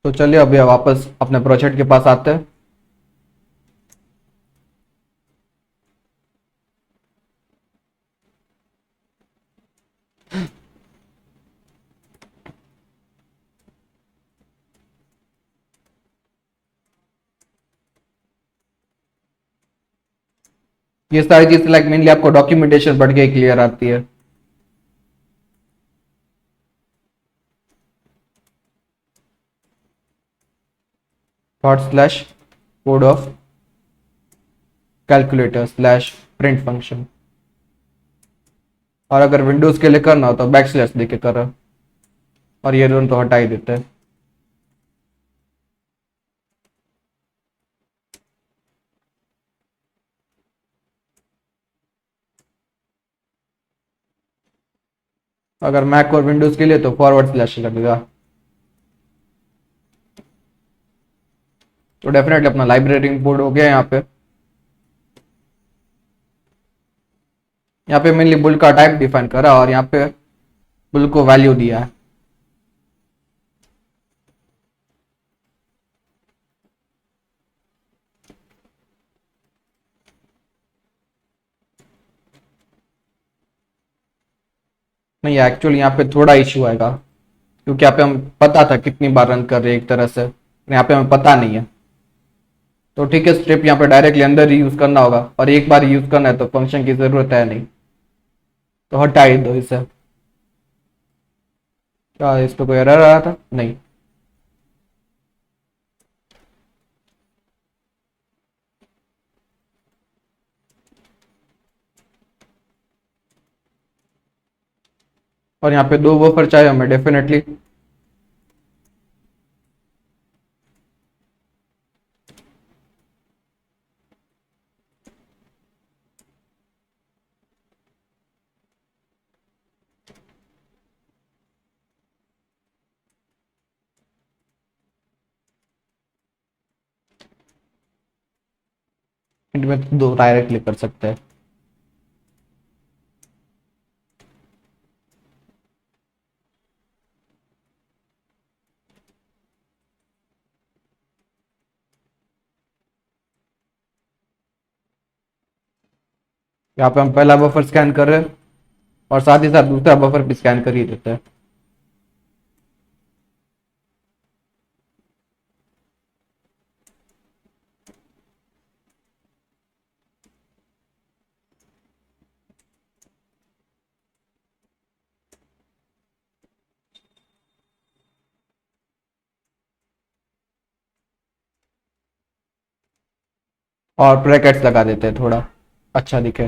तो चलिए अभी वापस अपने प्रोजेक्ट के पास आते हैं। ये सारी चीज लाइक मेनली आपको डॉक्यूमेंटेशन पढ़ के क्लियर आती है। Dot slash code of calculator slash print function. और अगर विंडोज के लिए करना हो तो बैक स्लैश देके करो। और ये दोनों तो हटा ही देते हैं। अगर मैक और विंडोज के लिए तो फॉरवर्ड स्लैश लगेगा। तो डेफिनेटली अपना लाइब्रेरी इंपोर्ट हो गया यहाँ पे। यहाँ पे मेनली बुल का टाइप डिफाइन करा और यहाँ पे बुल को वैल्यू दिया है। नहीं एक्चुअली यहाँ पे थोड़ा इश्यू आएगा, क्योंकि यहाँ पे हम पता था कितनी बार रन कर रहे हैं एक तरह से, यहाँ पे हमें पता नहीं है। तो ठीक है, स्ट्रिप यहाँ पे डायरेक्टली अंदर ही यूज करना होगा, और एक बार यूज करना है तो फंक्शन की जरूरत है नहीं। तो हटा ही दो इसे। क्या इस पे कोई एरर आया था? नहीं। और यहाँ पे दो बफर चाहिए हमें डेफिनेटली। इनमें दो डायरेक्टली कर सकते हैं। यहाँ पे हम पहला बफर स्कैन कर रहे हैं और साथ ही साथ दूसरा बफर भी स्कैन कर ही देते हैं। और ब्रैकेट्स लगा देते हैं थोड़ा अच्छा दिखे।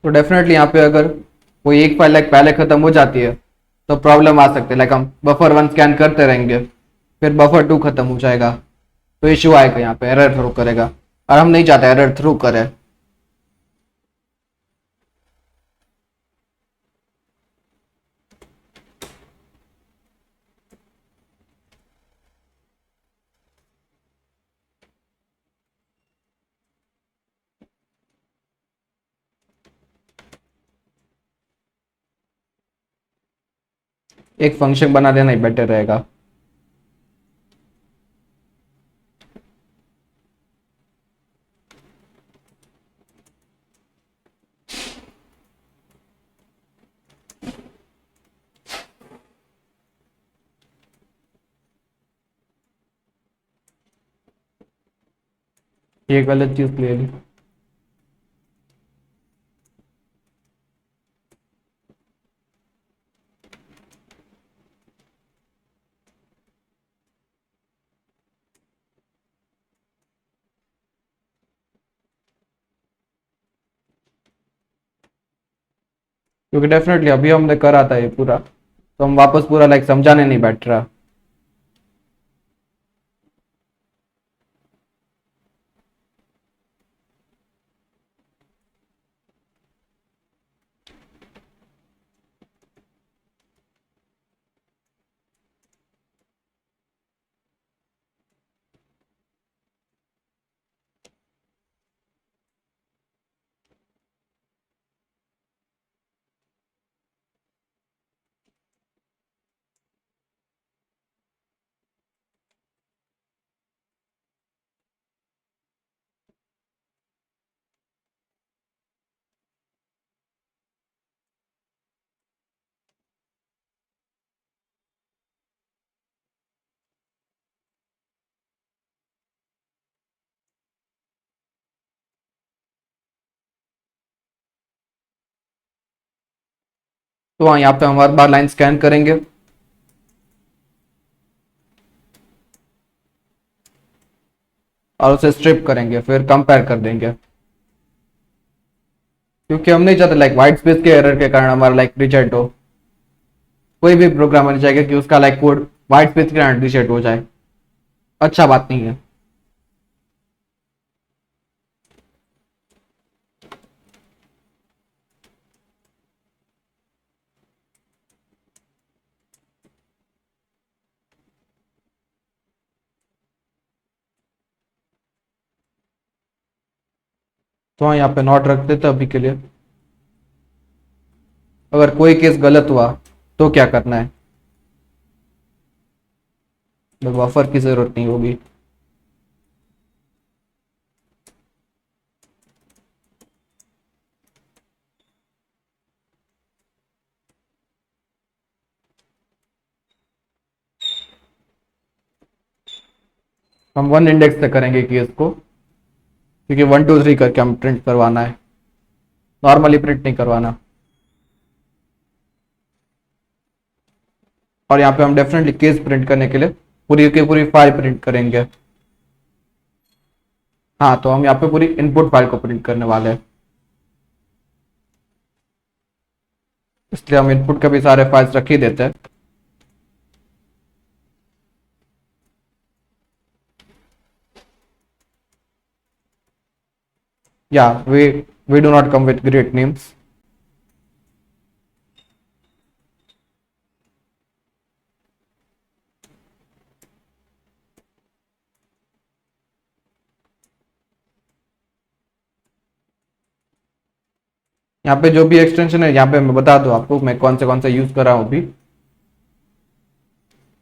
तो डेफिनेटली यहाँ पे अगर कोई एक फाइल लाइक पहले खत्म हो जाती है तो प्रॉब्लम आ सकती है। लाइक हम बफर वन स्कैन करते रहेंगे, फिर बफर टू खत्म हो जाएगा, तो इश्यू आएगा, यहाँ पे एरर थ्रो करेगा, और हम नहीं चाहते एरर थ्रो करे। एक फंक्शन बना देना ही बेटर रहेगा। ये गलत चीज ले ली। क्योंकि डेफिनेटली अभी हमने करा था ये पूरा, तो हम वापस पूरा लाइक समझाने नहीं बैठ रहा। तो हाँ, यहाँ पे हम हर बार लाइन स्कैन करेंगे और उसे स्ट्रिप करेंगे, फिर कंपेयर कर देंगे, क्योंकि हम नहीं चाहते लाइक वाइट स्पेस के एरर के कारण हमारा लाइक रिजेक्ट हो। कोई भी प्रोग्रामर नहीं चाहेगा कि उसका लाइक कोड वाइट स्पेस के कारण रिजेक्ट हो जाए, अच्छा बात नहीं है। तो हाँ, यहाँ पे नॉट रख देते अभी के लिए। अगर कोई केस गलत हुआ तो क्या करना है, तो बफर की जरूरत नहीं होगी। हम वन इंडेक्स से करेंगे केस को, क्योंकि 1 2 3 करके हम प्रिंट करवाना है, नॉर्मली प्रिंट नहीं करवाना। और यहाँ पे हम डेफिनेटली केस प्रिंट करने के लिए पूरी की पूरी फाइल प्रिंट करेंगे। हाँ, तो हम यहाँ पे पूरी इनपुट फाइल को प्रिंट करने वाले हैं, इसलिए हम इनपुट के भी सारे फाइल्स रख ही देते हैं। या we do not come with great names. यहाँ पे जो भी एक्सटेंशन है, यहाँ पे मैं बता दूं आपको मैं कौन से यूज कर रहा हूँ अभी। तो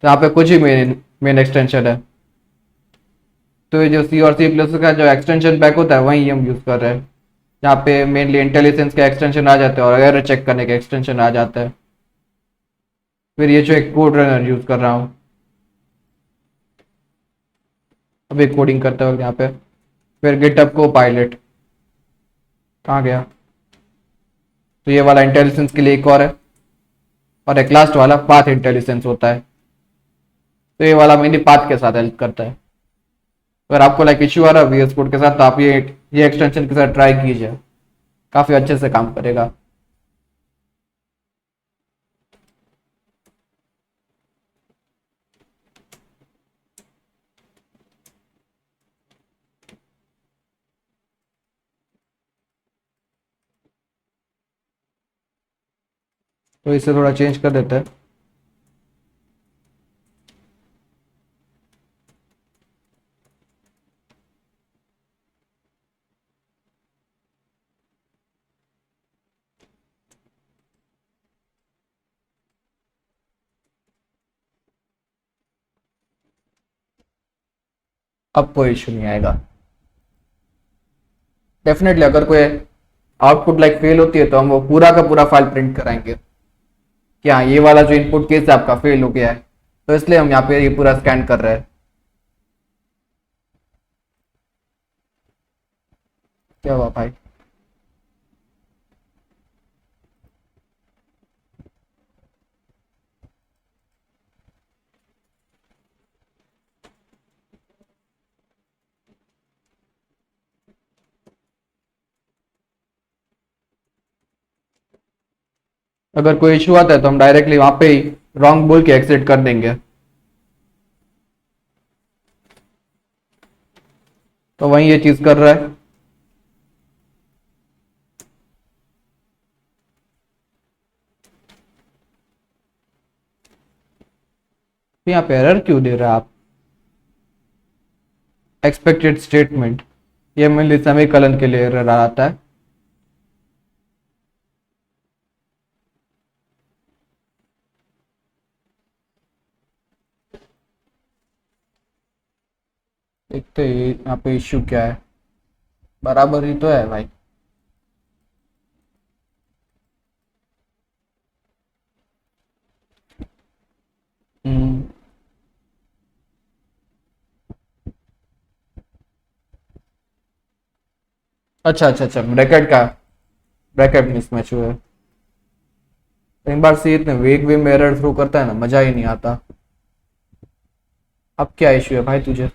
यहाँ पे कुछ ही मेन मेन एक्सटेंशन है। तो ये जो सी और सी प्लस का जो एक्सटेंशन पैक होता है वही हम यूज कर रहे हैं। यहाँ पे मेनली इंटेलिजेंस के एक्सटेंशन आ जाते हैं और एरर चेक करने के एक्सटेंशन आ जाता है। फिर ये जो एक कोड रनर यूज कर रहा हूँ अभी कोडिंग करते वक्त यहाँ पे। फिर गिटअप को पायलट कहाँ गया, तो ये वाला इंटेलिजेंस के लिए एक और है, और एक लास्ट वाला पाथ इंटेलिजेंस होता है। तो ये वाला मेनली पाथ के साथ हेल्प करता है। अगर आपको लाइक इश्यू आ रहा है वीएस कोड के साथ, तो आप ये एक्सटेंशन के साथ ट्राई कीजिए, काफी अच्छे से काम करेगा। तो इसे थोड़ा चेंज कर देते हैं। अब कोई इश्यू नहीं आएगा। डेफिनेटली अगर कोई आउटपुट लाइक फेल होती है तो हम वो पूरा का पूरा फाइल प्रिंट कराएंगे कि हाँ ये वाला जो इनपुट केस है आपका फेल हो गया है, तो इसलिए हम यहाँ पे ये पूरा स्कैन कर रहे हैं। क्या हुआ भाई? अगर कोई इशू आता है तो हम डायरेक्टली वहां पे ही रॉन्ग बोल के एक्सिट कर देंगे। तो वही ये चीज कर रहा है। तो यहाँ पे एरर क्यों दे रहा है आप? एक्सपेक्टेड स्टेटमेंट, ये मेनली सेमीकलन के लिए एरर आता है। देखते हैं यहाँ पे इश्यू क्या है। बराबर ही तो है भाई। हम्म। अच्छा अच्छा अच्छा, ब्रैकेट का ब्रैकेट मिसमैच हुआ है। कई बार सी इतने वेग वे में एरर थ्रू करता है ना, मजा ही नहीं आता। अब क्या इश्यू है भाई तुझे?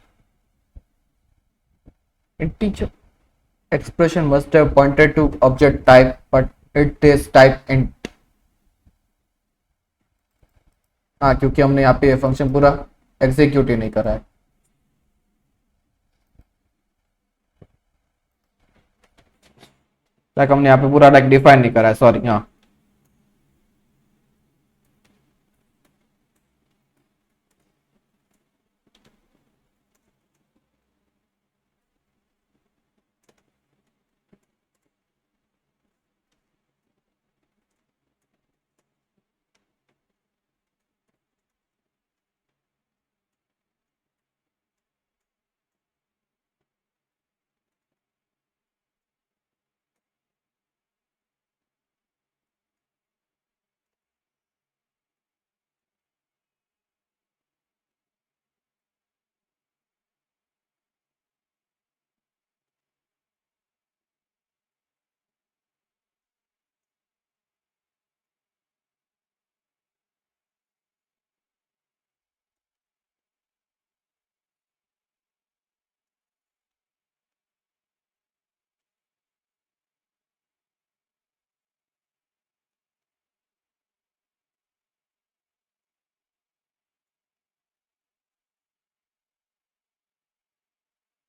Teacher expression must have pointed to object type but it is type int। हाँ, क्योंकि हमने यहाँ पे ये फंक्शन पूरा एग्जीक्यूट ही नहीं करा है। लाइक हमने यहाँ पे पूरा लाइक डिफाइन नहीं करा है, सॉरी। हाँ,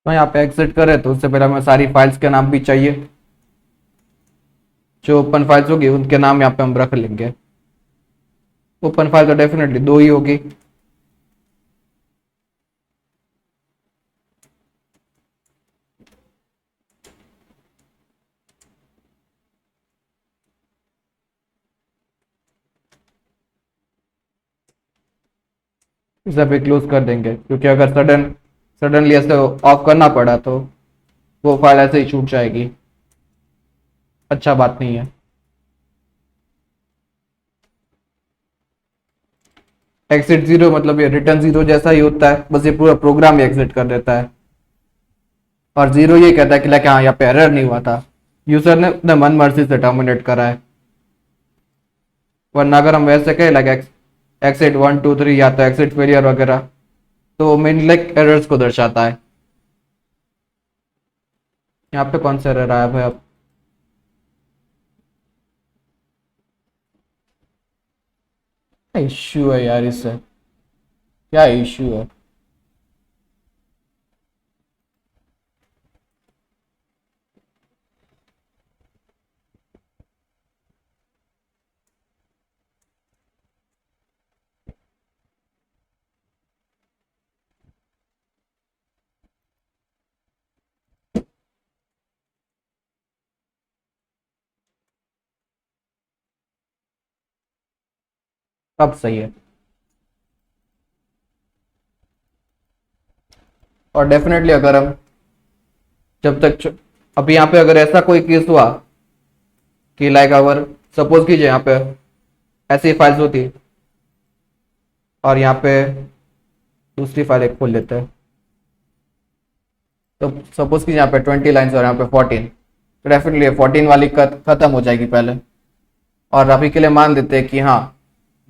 तो यहाँ पे एग्जिट करे तो उससे पहले हमें सारी फाइल्स के नाम भी चाहिए। जो ओपन फाइल्स होगी उनके नाम यहाँ पे हम रख लेंगे। ओपन फाइल तो डेफिनेटली 2 ही होगी। इसे भी क्लोज कर देंगे, क्योंकि अगर सडनली ऐसे ऑफ करना पड़ा तो वो फाइल ऐसे ही छूट जाएगी, अच्छा बात नहीं है। एग्जिट 0 मतलब ये रिटर्न 0 जैसा ही होता है, बस ये पूरा प्रोग्राम ही एग्जिट कर देता है। और 0 ये कहता है कि लाइक हाँ यहाँ पे एरर नहीं हुआ था, यूजर ने अपने मन मर्जी से टर्मिनेट करा है। वरना अगर हम वैसे कहें लाइक एक्सिट 1 2 3 या तो एक्सिट फेलियर वगैरह, तो मेन लाइक एरर्स को दर्शाता है। यहाँ पे कौन सा एरर आया भाई? अब क्या इश्यू है यार इससे? क्या इश्यू है? अब सही है। और डेफिनेटली अगर हम जब तक अभी यहाँ पे अगर ऐसा कोई केस हुआ कि लाइक अगर सपोज कीजिए यहाँ पे ऐसी फाइल्स होती और यहाँ पे दूसरी फाइल एक खोल लेते हैं, तो सपोज कीजिए यहाँ पे 20 लाइन्स और यहाँ पे 14, तो डेफिनेटली 14 वाली खत्म हो जाएगी पहले। और अभी के लिए मान लेते हैं कि हाँ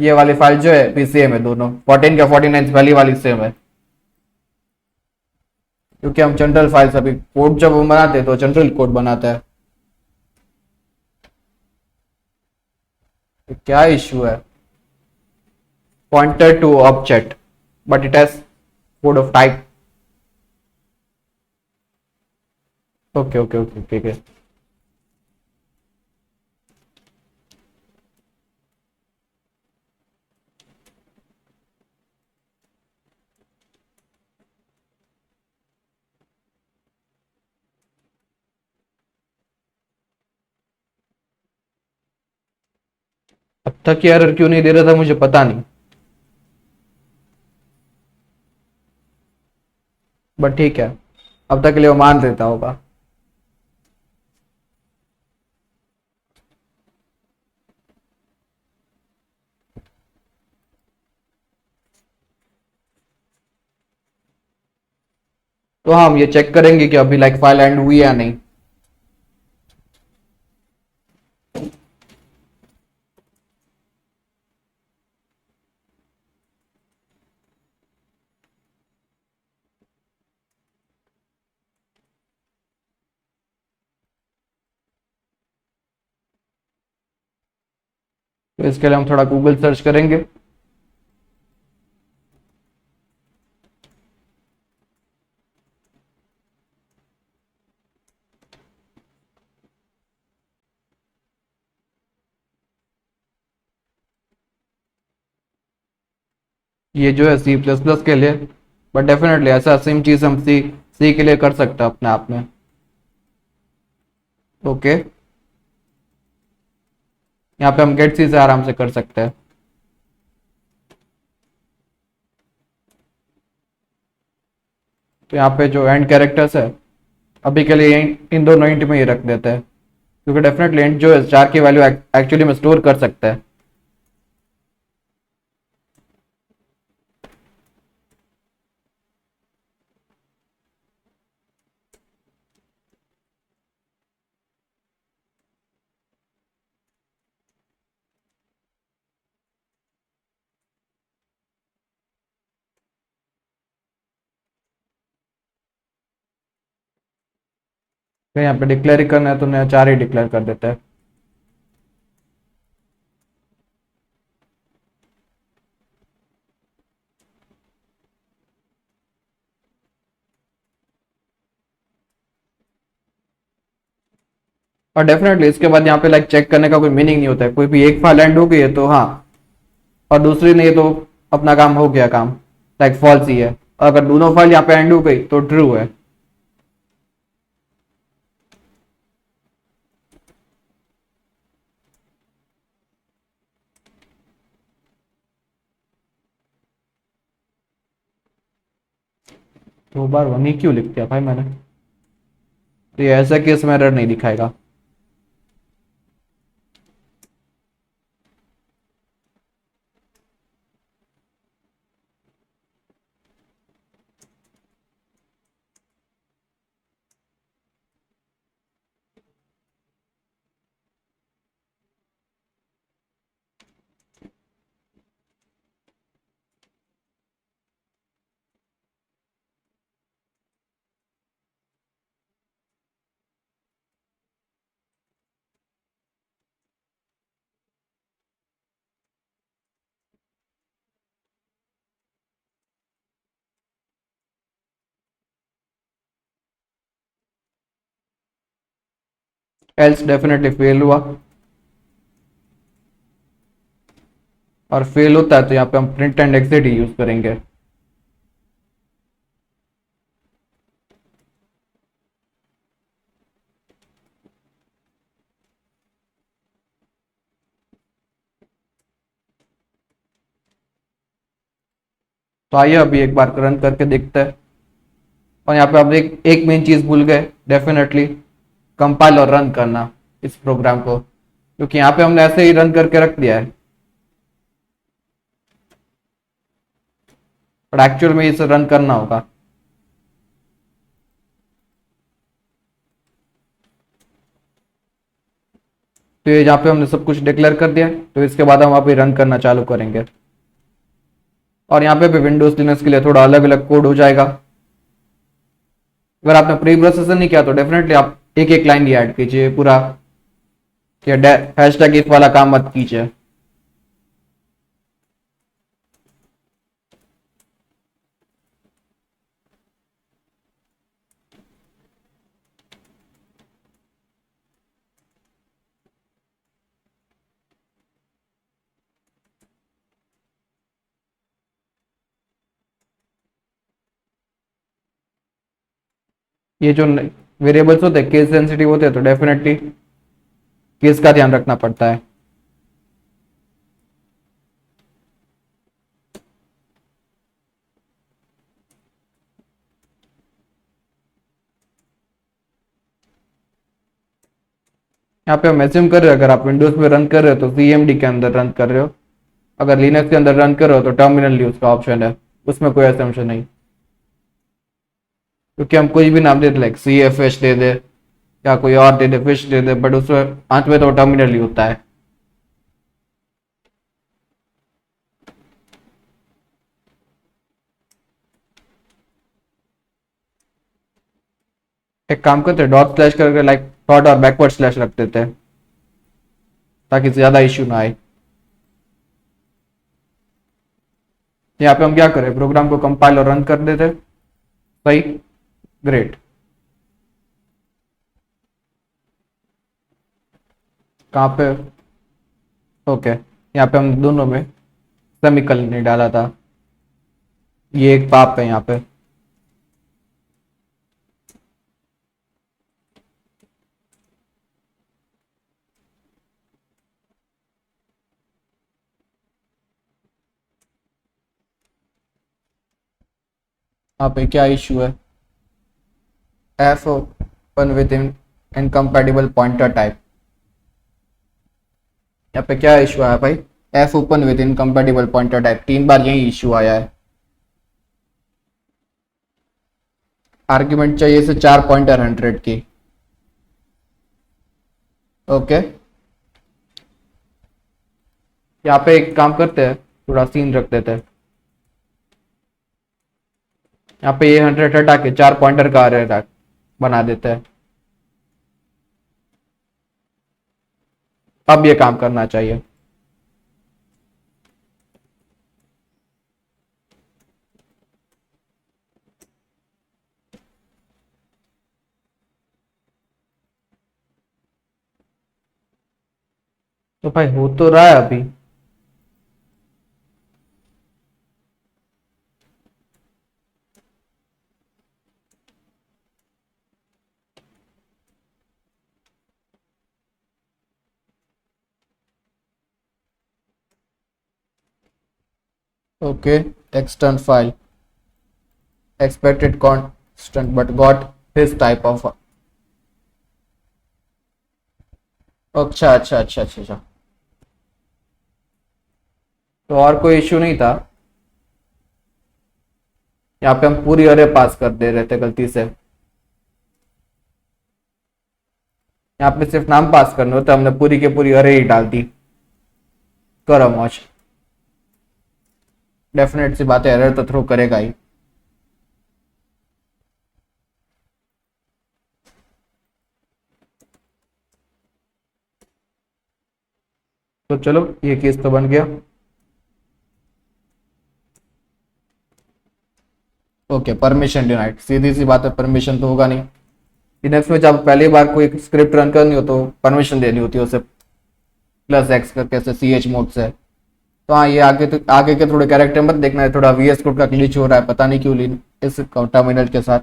ये वाली फाइल जो है भी सेम है, दोनों 14 का 49 पहली वाली सेम है, क्योंकि हम जनरल फाइल्स अभी कोड जब हम बनाते हैं तो जनरल कोड बनाता है। तो क्या इश्यू है? Pointer to object but it has code of type. Okay okay okay okay okay. अब तक ये एरर क्यों नहीं दे रहा था मुझे पता नहीं, बट ठीक है, अब तक के लिए वो मान देता होगा। तो हाँ, हम ये चेक करेंगे कि अभी लाइक फाइल एंड हुई या नहीं। तो इसके लिए हम थोड़ा गूगल सर्च करेंगे। ये जो है सी प्लस प्लस के लिए, बट डेफिनेटली ऐसा सेम चीज हम सी सी के लिए कर सकते हैं अपने आप में। ओके, यहाँ पे हम गेट सी से आराम से कर सकते हैं। तो यहाँ पे जो एंड कैरेक्टर्स है अभी के लिए इन दोनों इंट में ही रख देते हैं, क्योंकि डेफिनेटली इंट जो है चार की वैल्यू एक्चुअली में स्टोर कर सकता है। तो यहाँ पे डिक्लेयर ही करना है तो नया चार ही डिक्लेयर कर देता है। और डेफिनेटली इसके बाद यहाँ पे लाइक चेक करने का कोई मीनिंग नहीं होता है। कोई भी एक फाइल एंड हो गई है तो हाँ, और दूसरी नहीं तो अपना काम हो गया, काम लाइक फॉल्स ही है। अगर दोनों फाइल यहाँ पे एंड हो गई तो ट्रू है। दो बार वही क्यों लिख दिया भाई मैंने? तो ये ऐसा कि इसमें एरर नहीं दिखाएगा। एल्स डेफिनेटली फेल हुआ, और फेल होता है तो यहाँ पे हम print and exit he use करेंगे। तो आइए अभी एक बार रन करके देखते हैं। और यहाँ पे आप एक मेन चीज भूल गए, डेफिनेटली कंपाइल और रन करना इस प्रोग्राम को, क्योंकि यहाँ पे हमने ऐसे ही रन करके रख दिया है, बट एक्चुअल में इसे रन करना होगा। तो ये जहाँ पे हमने सब कुछ डिक्लेयर कर दिया, तो इसके बाद हम वहाँ पे रन करना चालू करेंगे। और यहाँ पे भी विंडोज लिनक्स के लिए थोड़ा अलग अलग कोड हो जाएगा। अगर आपने प्री प्रोसेसर नहीं किया तो डेफिनेटली आप एक एक लाइन ही ऐड कीजिए पूरा, हैशटैग इफ वाला काम मत कीजिए। ये जो वेरिएबल्स होते हैं केस सेंसिटिव होते हैं, तो डेफिनेटली केस का ध्यान रखना पड़ता है। यहाँ पे हम एज्यूम कर रहे हो अगर आप विंडोज में रन कर रहे हो तो सीएमडी के अंदर रन कर रहे हो, अगर लिनक्स के अंदर रन कर रहे हो तो टर्मिनल यूज का ऑप्शन है, उसमें कोई एसम्पशन नहीं। क्योंकि हम कोई भी नाम दे दे लाइक सी एफ एच दे दे या कोई और दे दे, फिश दे दे, बट उसमें अंत में तो टर्मिनल ही होता है। एक काम करते हैं, डॉट स्लैश करके लाइक डॉट और बैकवर्ड स्लैश रख देते हैं ताकि ज्यादा इश्यू ना आए। यहाँ पे हम क्या करें, प्रोग्राम को कंपाइल और रन कर देते। सही, ग्रेट। कहाँ पे, ओके, यहाँ पे हम दोनों में सेमिकल नहीं डाला था, ये एक पाप है यहाँ पे। यहाँ पे क्या इशू है, F open with in incompatible pointer type. यहाँ पे क्या इशू आया भाई, F open with incompatible pointer type, 3 बार यही इशू आया है। आर्ग्यूमेंट चाहिए इसे 4 पॉइंटर 100 की। ओके, यहाँ पे एक काम करते हैं, थोड़ा सीन रख देते हैं। यहाँ पे ये 100 हटा के 4 पॉइंटर का अरे बना देते हैं। अब ये काम करना चाहिए। तो भाई हो तो रहा है अभी। Okay, external file expected constant but got this type of। अच्छा अच्छा अच्छा अच्छा अच्छा, तो और कोई इश्यू नहीं था। यहाँ पे हम पूरी अरे पास कर दे रहे थे गलती से। यहाँ पे सिर्फ नाम पास करने होते, हमने पूरी के पूरी अरे ही डाल दी। करो मौज, डेफिनेट सी बात है, एरर तो थ्रो करेगा ही। तो चलो ये केस तो बन गया। ओके, परमिशन डिनाइड, सीधी सी बात है, परमिशन तो होगा नहीं। लिनक्स में जब पहली बार कोई स्क्रिप्ट रन करनी हो तो परमिशन देनी होती है उसे, +X करके से CH मोड से। तो हाँ, ये आगे तो आगे के थोड़े कैरेक्टर मत देखना है, थोड़ा VS कोड का ग्लिच हो रहा है, पता नहीं क्यों इस टर्मिनल के साथ।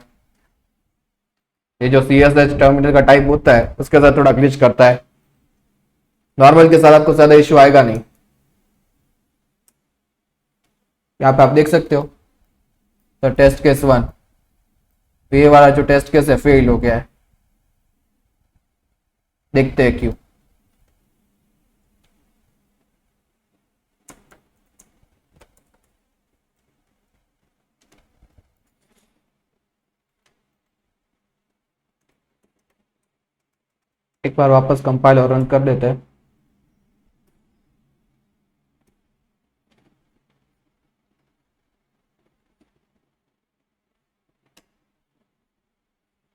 ये जो CSH टर्मिनल का टाइप होता है उसके साथ थोड़ा ग्लिच करता है। नॉर्मल के साथ आपको ज्यादा इशू आएगा नहीं। यहाँ पे आप देख सकते हो, तो टेस्ट केस 1, तो ये वाला जो टेस्ट केस है फेल हो गया है। देखते हैं क्यों। एक बार वापस कंपाइल और रन कर देते हैं।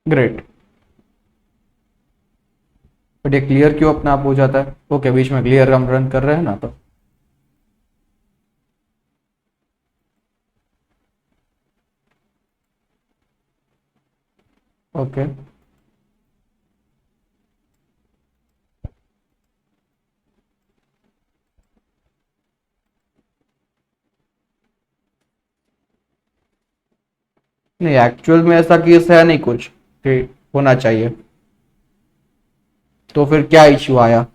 ग्रेट, बट ये क्लियर क्यों अपना आप हो जाता है। ओके, बीच में क्लियर हम रन कर रहे हैं ना, तो ओके। नहीं, एक्चुअल में ऐसा केस है नहीं कुछ कि होना चाहिए, तो फिर क्या इश्यू आया।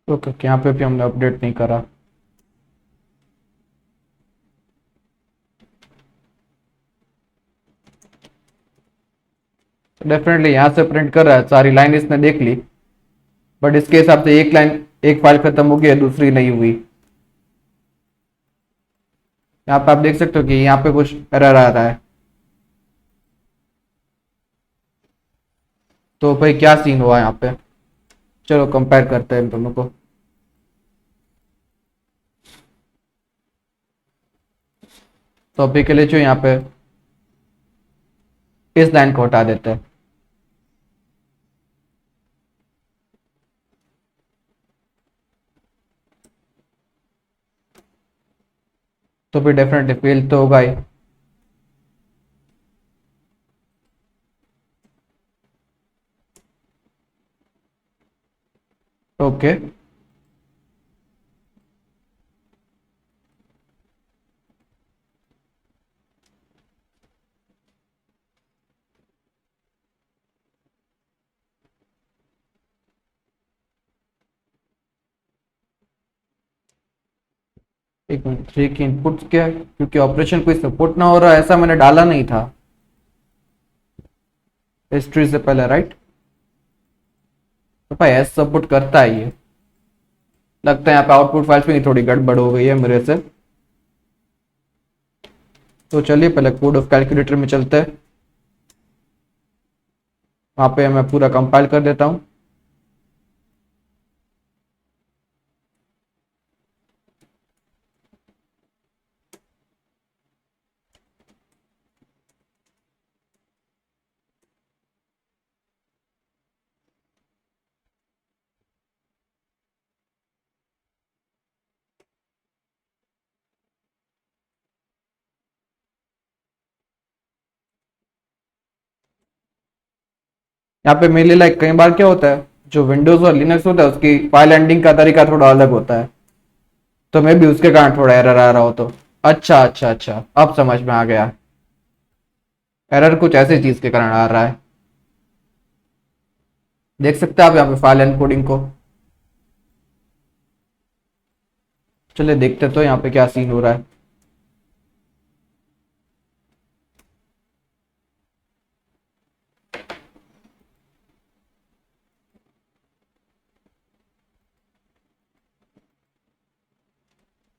ओके, यहाँ पे भी हमने अपडेट नहीं करा। डेफिनेटली यहाँ से प्रिंट कर रहा है, सारी लाइन इसने देख ली, बट इसके हिसाब से एक लाइन, एक फाइल खत्म हो गई है, दूसरी नहीं हुई। यहाँ पे आप देख सकते हो कि यहाँ पे कुछ एरर आ रहा है। तो भाई क्या सीन हुआ यहाँ पे, चलो कंपेयर करते हैं इन दोनों को। तो अभी के लिए जो यहाँ पे इस लाइन को हटा देते हैं। तो फिर डेफिनेटली फेल तो होगा ही। ओके, एक मिनट, थ्री की इनपुट क्या है? क्योंकि ऑपरेशन कोई सपोर्ट ना हो रहा है, ऐसा मैंने डाला नहीं था हिस्ट्री से पहले, राइट? तो भाई एस सपोर्ट करता है ये। लगता है यहाँ पे आउटपुट फाइल्स में ही थोड़ी गड़बड़ हो गई है मेरे से। तो चलिए पहले कोड ऑफ कैलकुलेटर में चलते हैं। वहाँ पे मैं पूरा कंपाइल कर देता हूँ। यहाँ पे मेरे लाइक कई बार क्या होता है, जो विंडोज और लिनक्स होता है उसकी फाइल एंडिंग का तरीका थोड़ा अलग होता है, तो मैं भी उसके कारण थोड़ा एरर आ रहा हो तो। अच्छा अच्छा अच्छा, अब समझ में आ गया। एरर कुछ ऐसी चीज के कारण आ रहा है। देख सकते हैं आप यहाँ पे फाइल एनकोडिंग को। चलिए देखते तो यहाँ पे क्या सीन हो रहा है।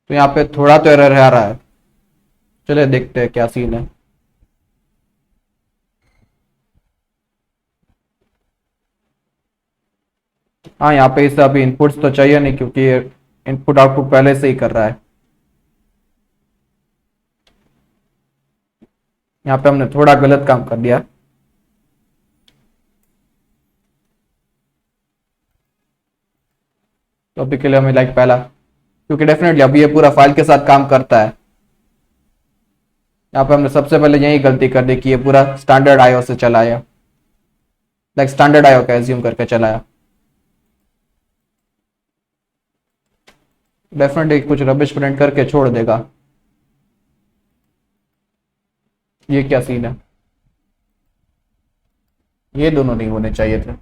तो यहाँ पे थोड़ा तो एरर आ रहा है। चलिए देखते हैं क्या सीन है। हाँ, यहाँ पे इसे अभी इनपुट्स तो चाहिए नहीं क्योंकि ये इनपुट आउटपुट पहले से ही कर रहा है। यहाँ पे हमने थोड़ा गलत काम कर दिया। तो अभी के लिए हमें लाइक पहला, क्योंकि डेफिनेटली अभी ये पूरा फाइल के साथ काम करता है। यहाँ पे हमने सबसे पहले यही गलती कर दी कि ये पूरा स्टैंडर्ड आईओ से चलाया, लाइक स्टैंडर्ड आईओ का एज्यूम करके चलाया। डेफिनेटली कुछ रबिश प्रिंट करके छोड़ देगा। ये क्या सीन है? ये दोनों नहीं होने चाहिए थे।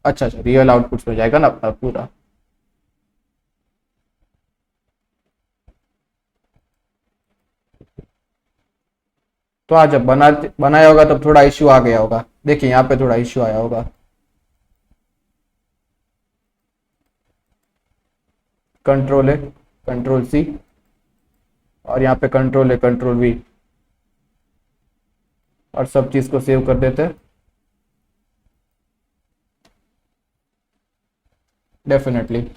अच्छा अच्छा, रियल आउटपुट हो जाएगा ना अपना पूरा। तो आज जब बनाया होगा तब थोड़ा इश्यू आ गया होगा। देखिए यहाँ पे थोड़ा इश्यू आया होगा। कंट्रोल है, कंट्रोल सी, और यहाँ पे कंट्रोल है, कंट्रोल वी, और सब चीज को सेव कर देते हैं। डेफिनेटली।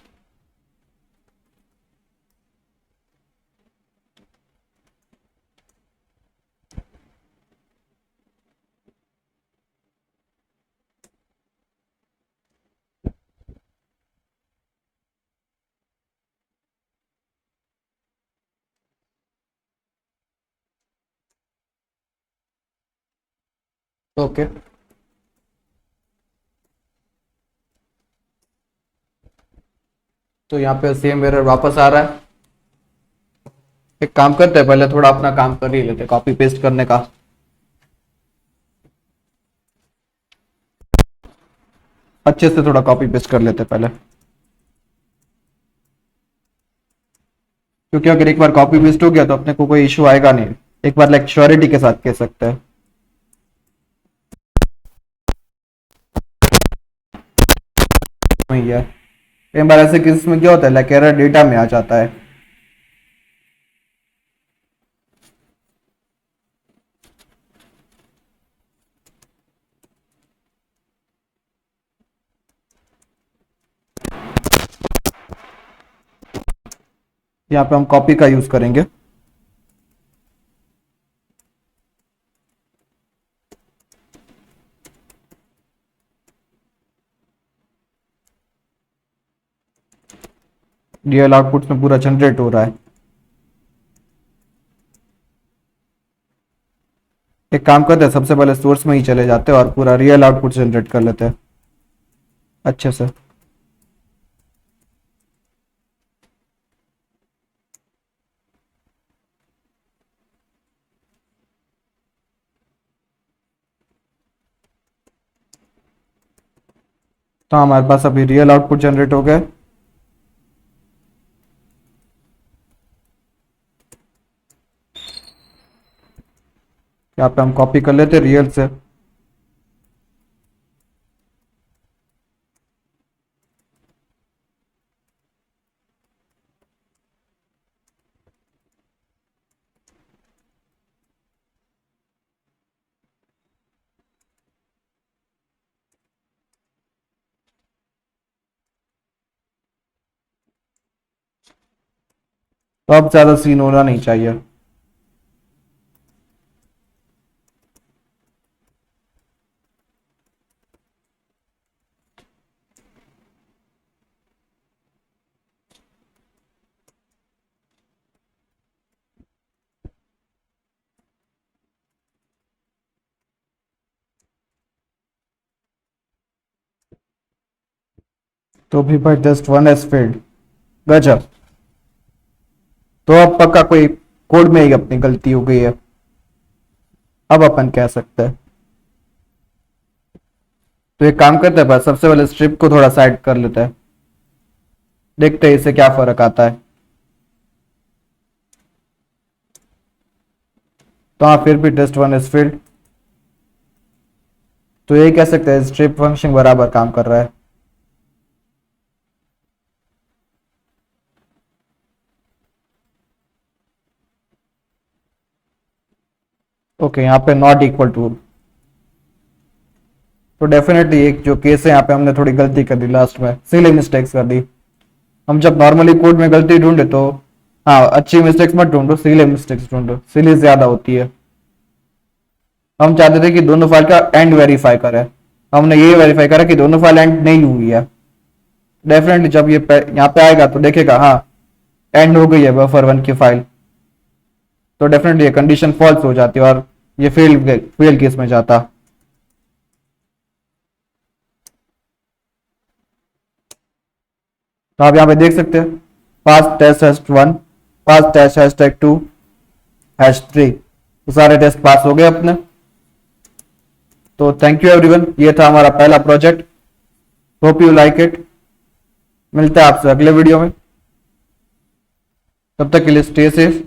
ओके, तो यहाँ पे सेम एरर वापस आ रहा है। एक काम करते हैं, पहले थोड़ा अपना काम कर ही लेते, कॉपी पेस्ट करने का। अच्छे से थोड़ा कॉपी पेस्ट कर लेते पहले, क्योंकि अगर एक बार कॉपी पेस्ट हो गया तो अपने को कोई इशू आएगा नहीं। एक बार लाइक श्योरिटी के साथ कह सकते हैं। वही है। कई बार ऐसे केस में क्या होता है, लाइक एरर डेटा में आ जाता है। यहाँ पे हम कॉपी का यूज करेंगे। रियल आउटपुट में पूरा जनरेट हो रहा है। एक काम करते हैं, सबसे पहले सोर्स में ही चले जाते हैं और पूरा रियल आउटपुट जनरेट कर लेते हैं अच्छे से। तो हमारे पास अभी रियल आउटपुट जनरेट हो गया। यहाँ पे हम कॉपी कर लेते रियल से। तो अब ज्यादा सीन होना नहीं चाहिए। तो भी भाई जस्ट वन एज फेल्ड। गजब। तो अब पक्का कोई कोड में ही अपनी गलती हो गई है, अब अपन कह सकते हैं। तो एक काम करते हैं, बस सबसे पहले स्ट्रिप को थोड़ा साइड कर लेते हैं, देखते हैं इससे क्या फर्क आता है। तो हाँ, फिर भी टेस्ट वन इज फील्ड। तो ये कह सकते हैं स्ट्रिप फंक्शन बराबर काम कर रहा है। ओके, यहाँ पे नॉट इक्वल टू। तो डेफिनेटली एक जो केस है, यहाँ पे हमने थोड़ी गलती कर दी, लास्ट में सिली मिस्टेक्स कर दी। हम जब नॉर्मली कोड में गलती ढूंढे तो हाँ, अच्छी मिस्टेक्स मत ढूंढो, सिली मिस्टेक्स ढूंढो, सिली ज्यादा होती है। हम चाहते थे कि दोनों फाइल का एंड वेरीफाई करें, हमने ये वेरीफाई करा कि दोनों फाइल एंड नहीं हुई है। डेफिनेटली जब ये यहाँ पे आएगा तो देखेगा हाँ एंड हो गई है buffer1 की फाइल, तो डेफिनेटली ये कंडीशन फॉल्स हो जाती है और ये फेल केस में जाता। तो आप यहाँ पे देख सकते हैं पास टेस्ट हैश 1, पास टेस्ट हैशटैग 2, हैश 3, तो सारे टेस्ट पास हो गए अपने। तो थैंक यू एवरीवन, ये था हमारा पहला project. Hope you like it. मिलते हैं आपसे अगले वीडियो में, तब तक के लिए stay safe,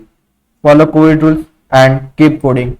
follow Covid rules and keep coding.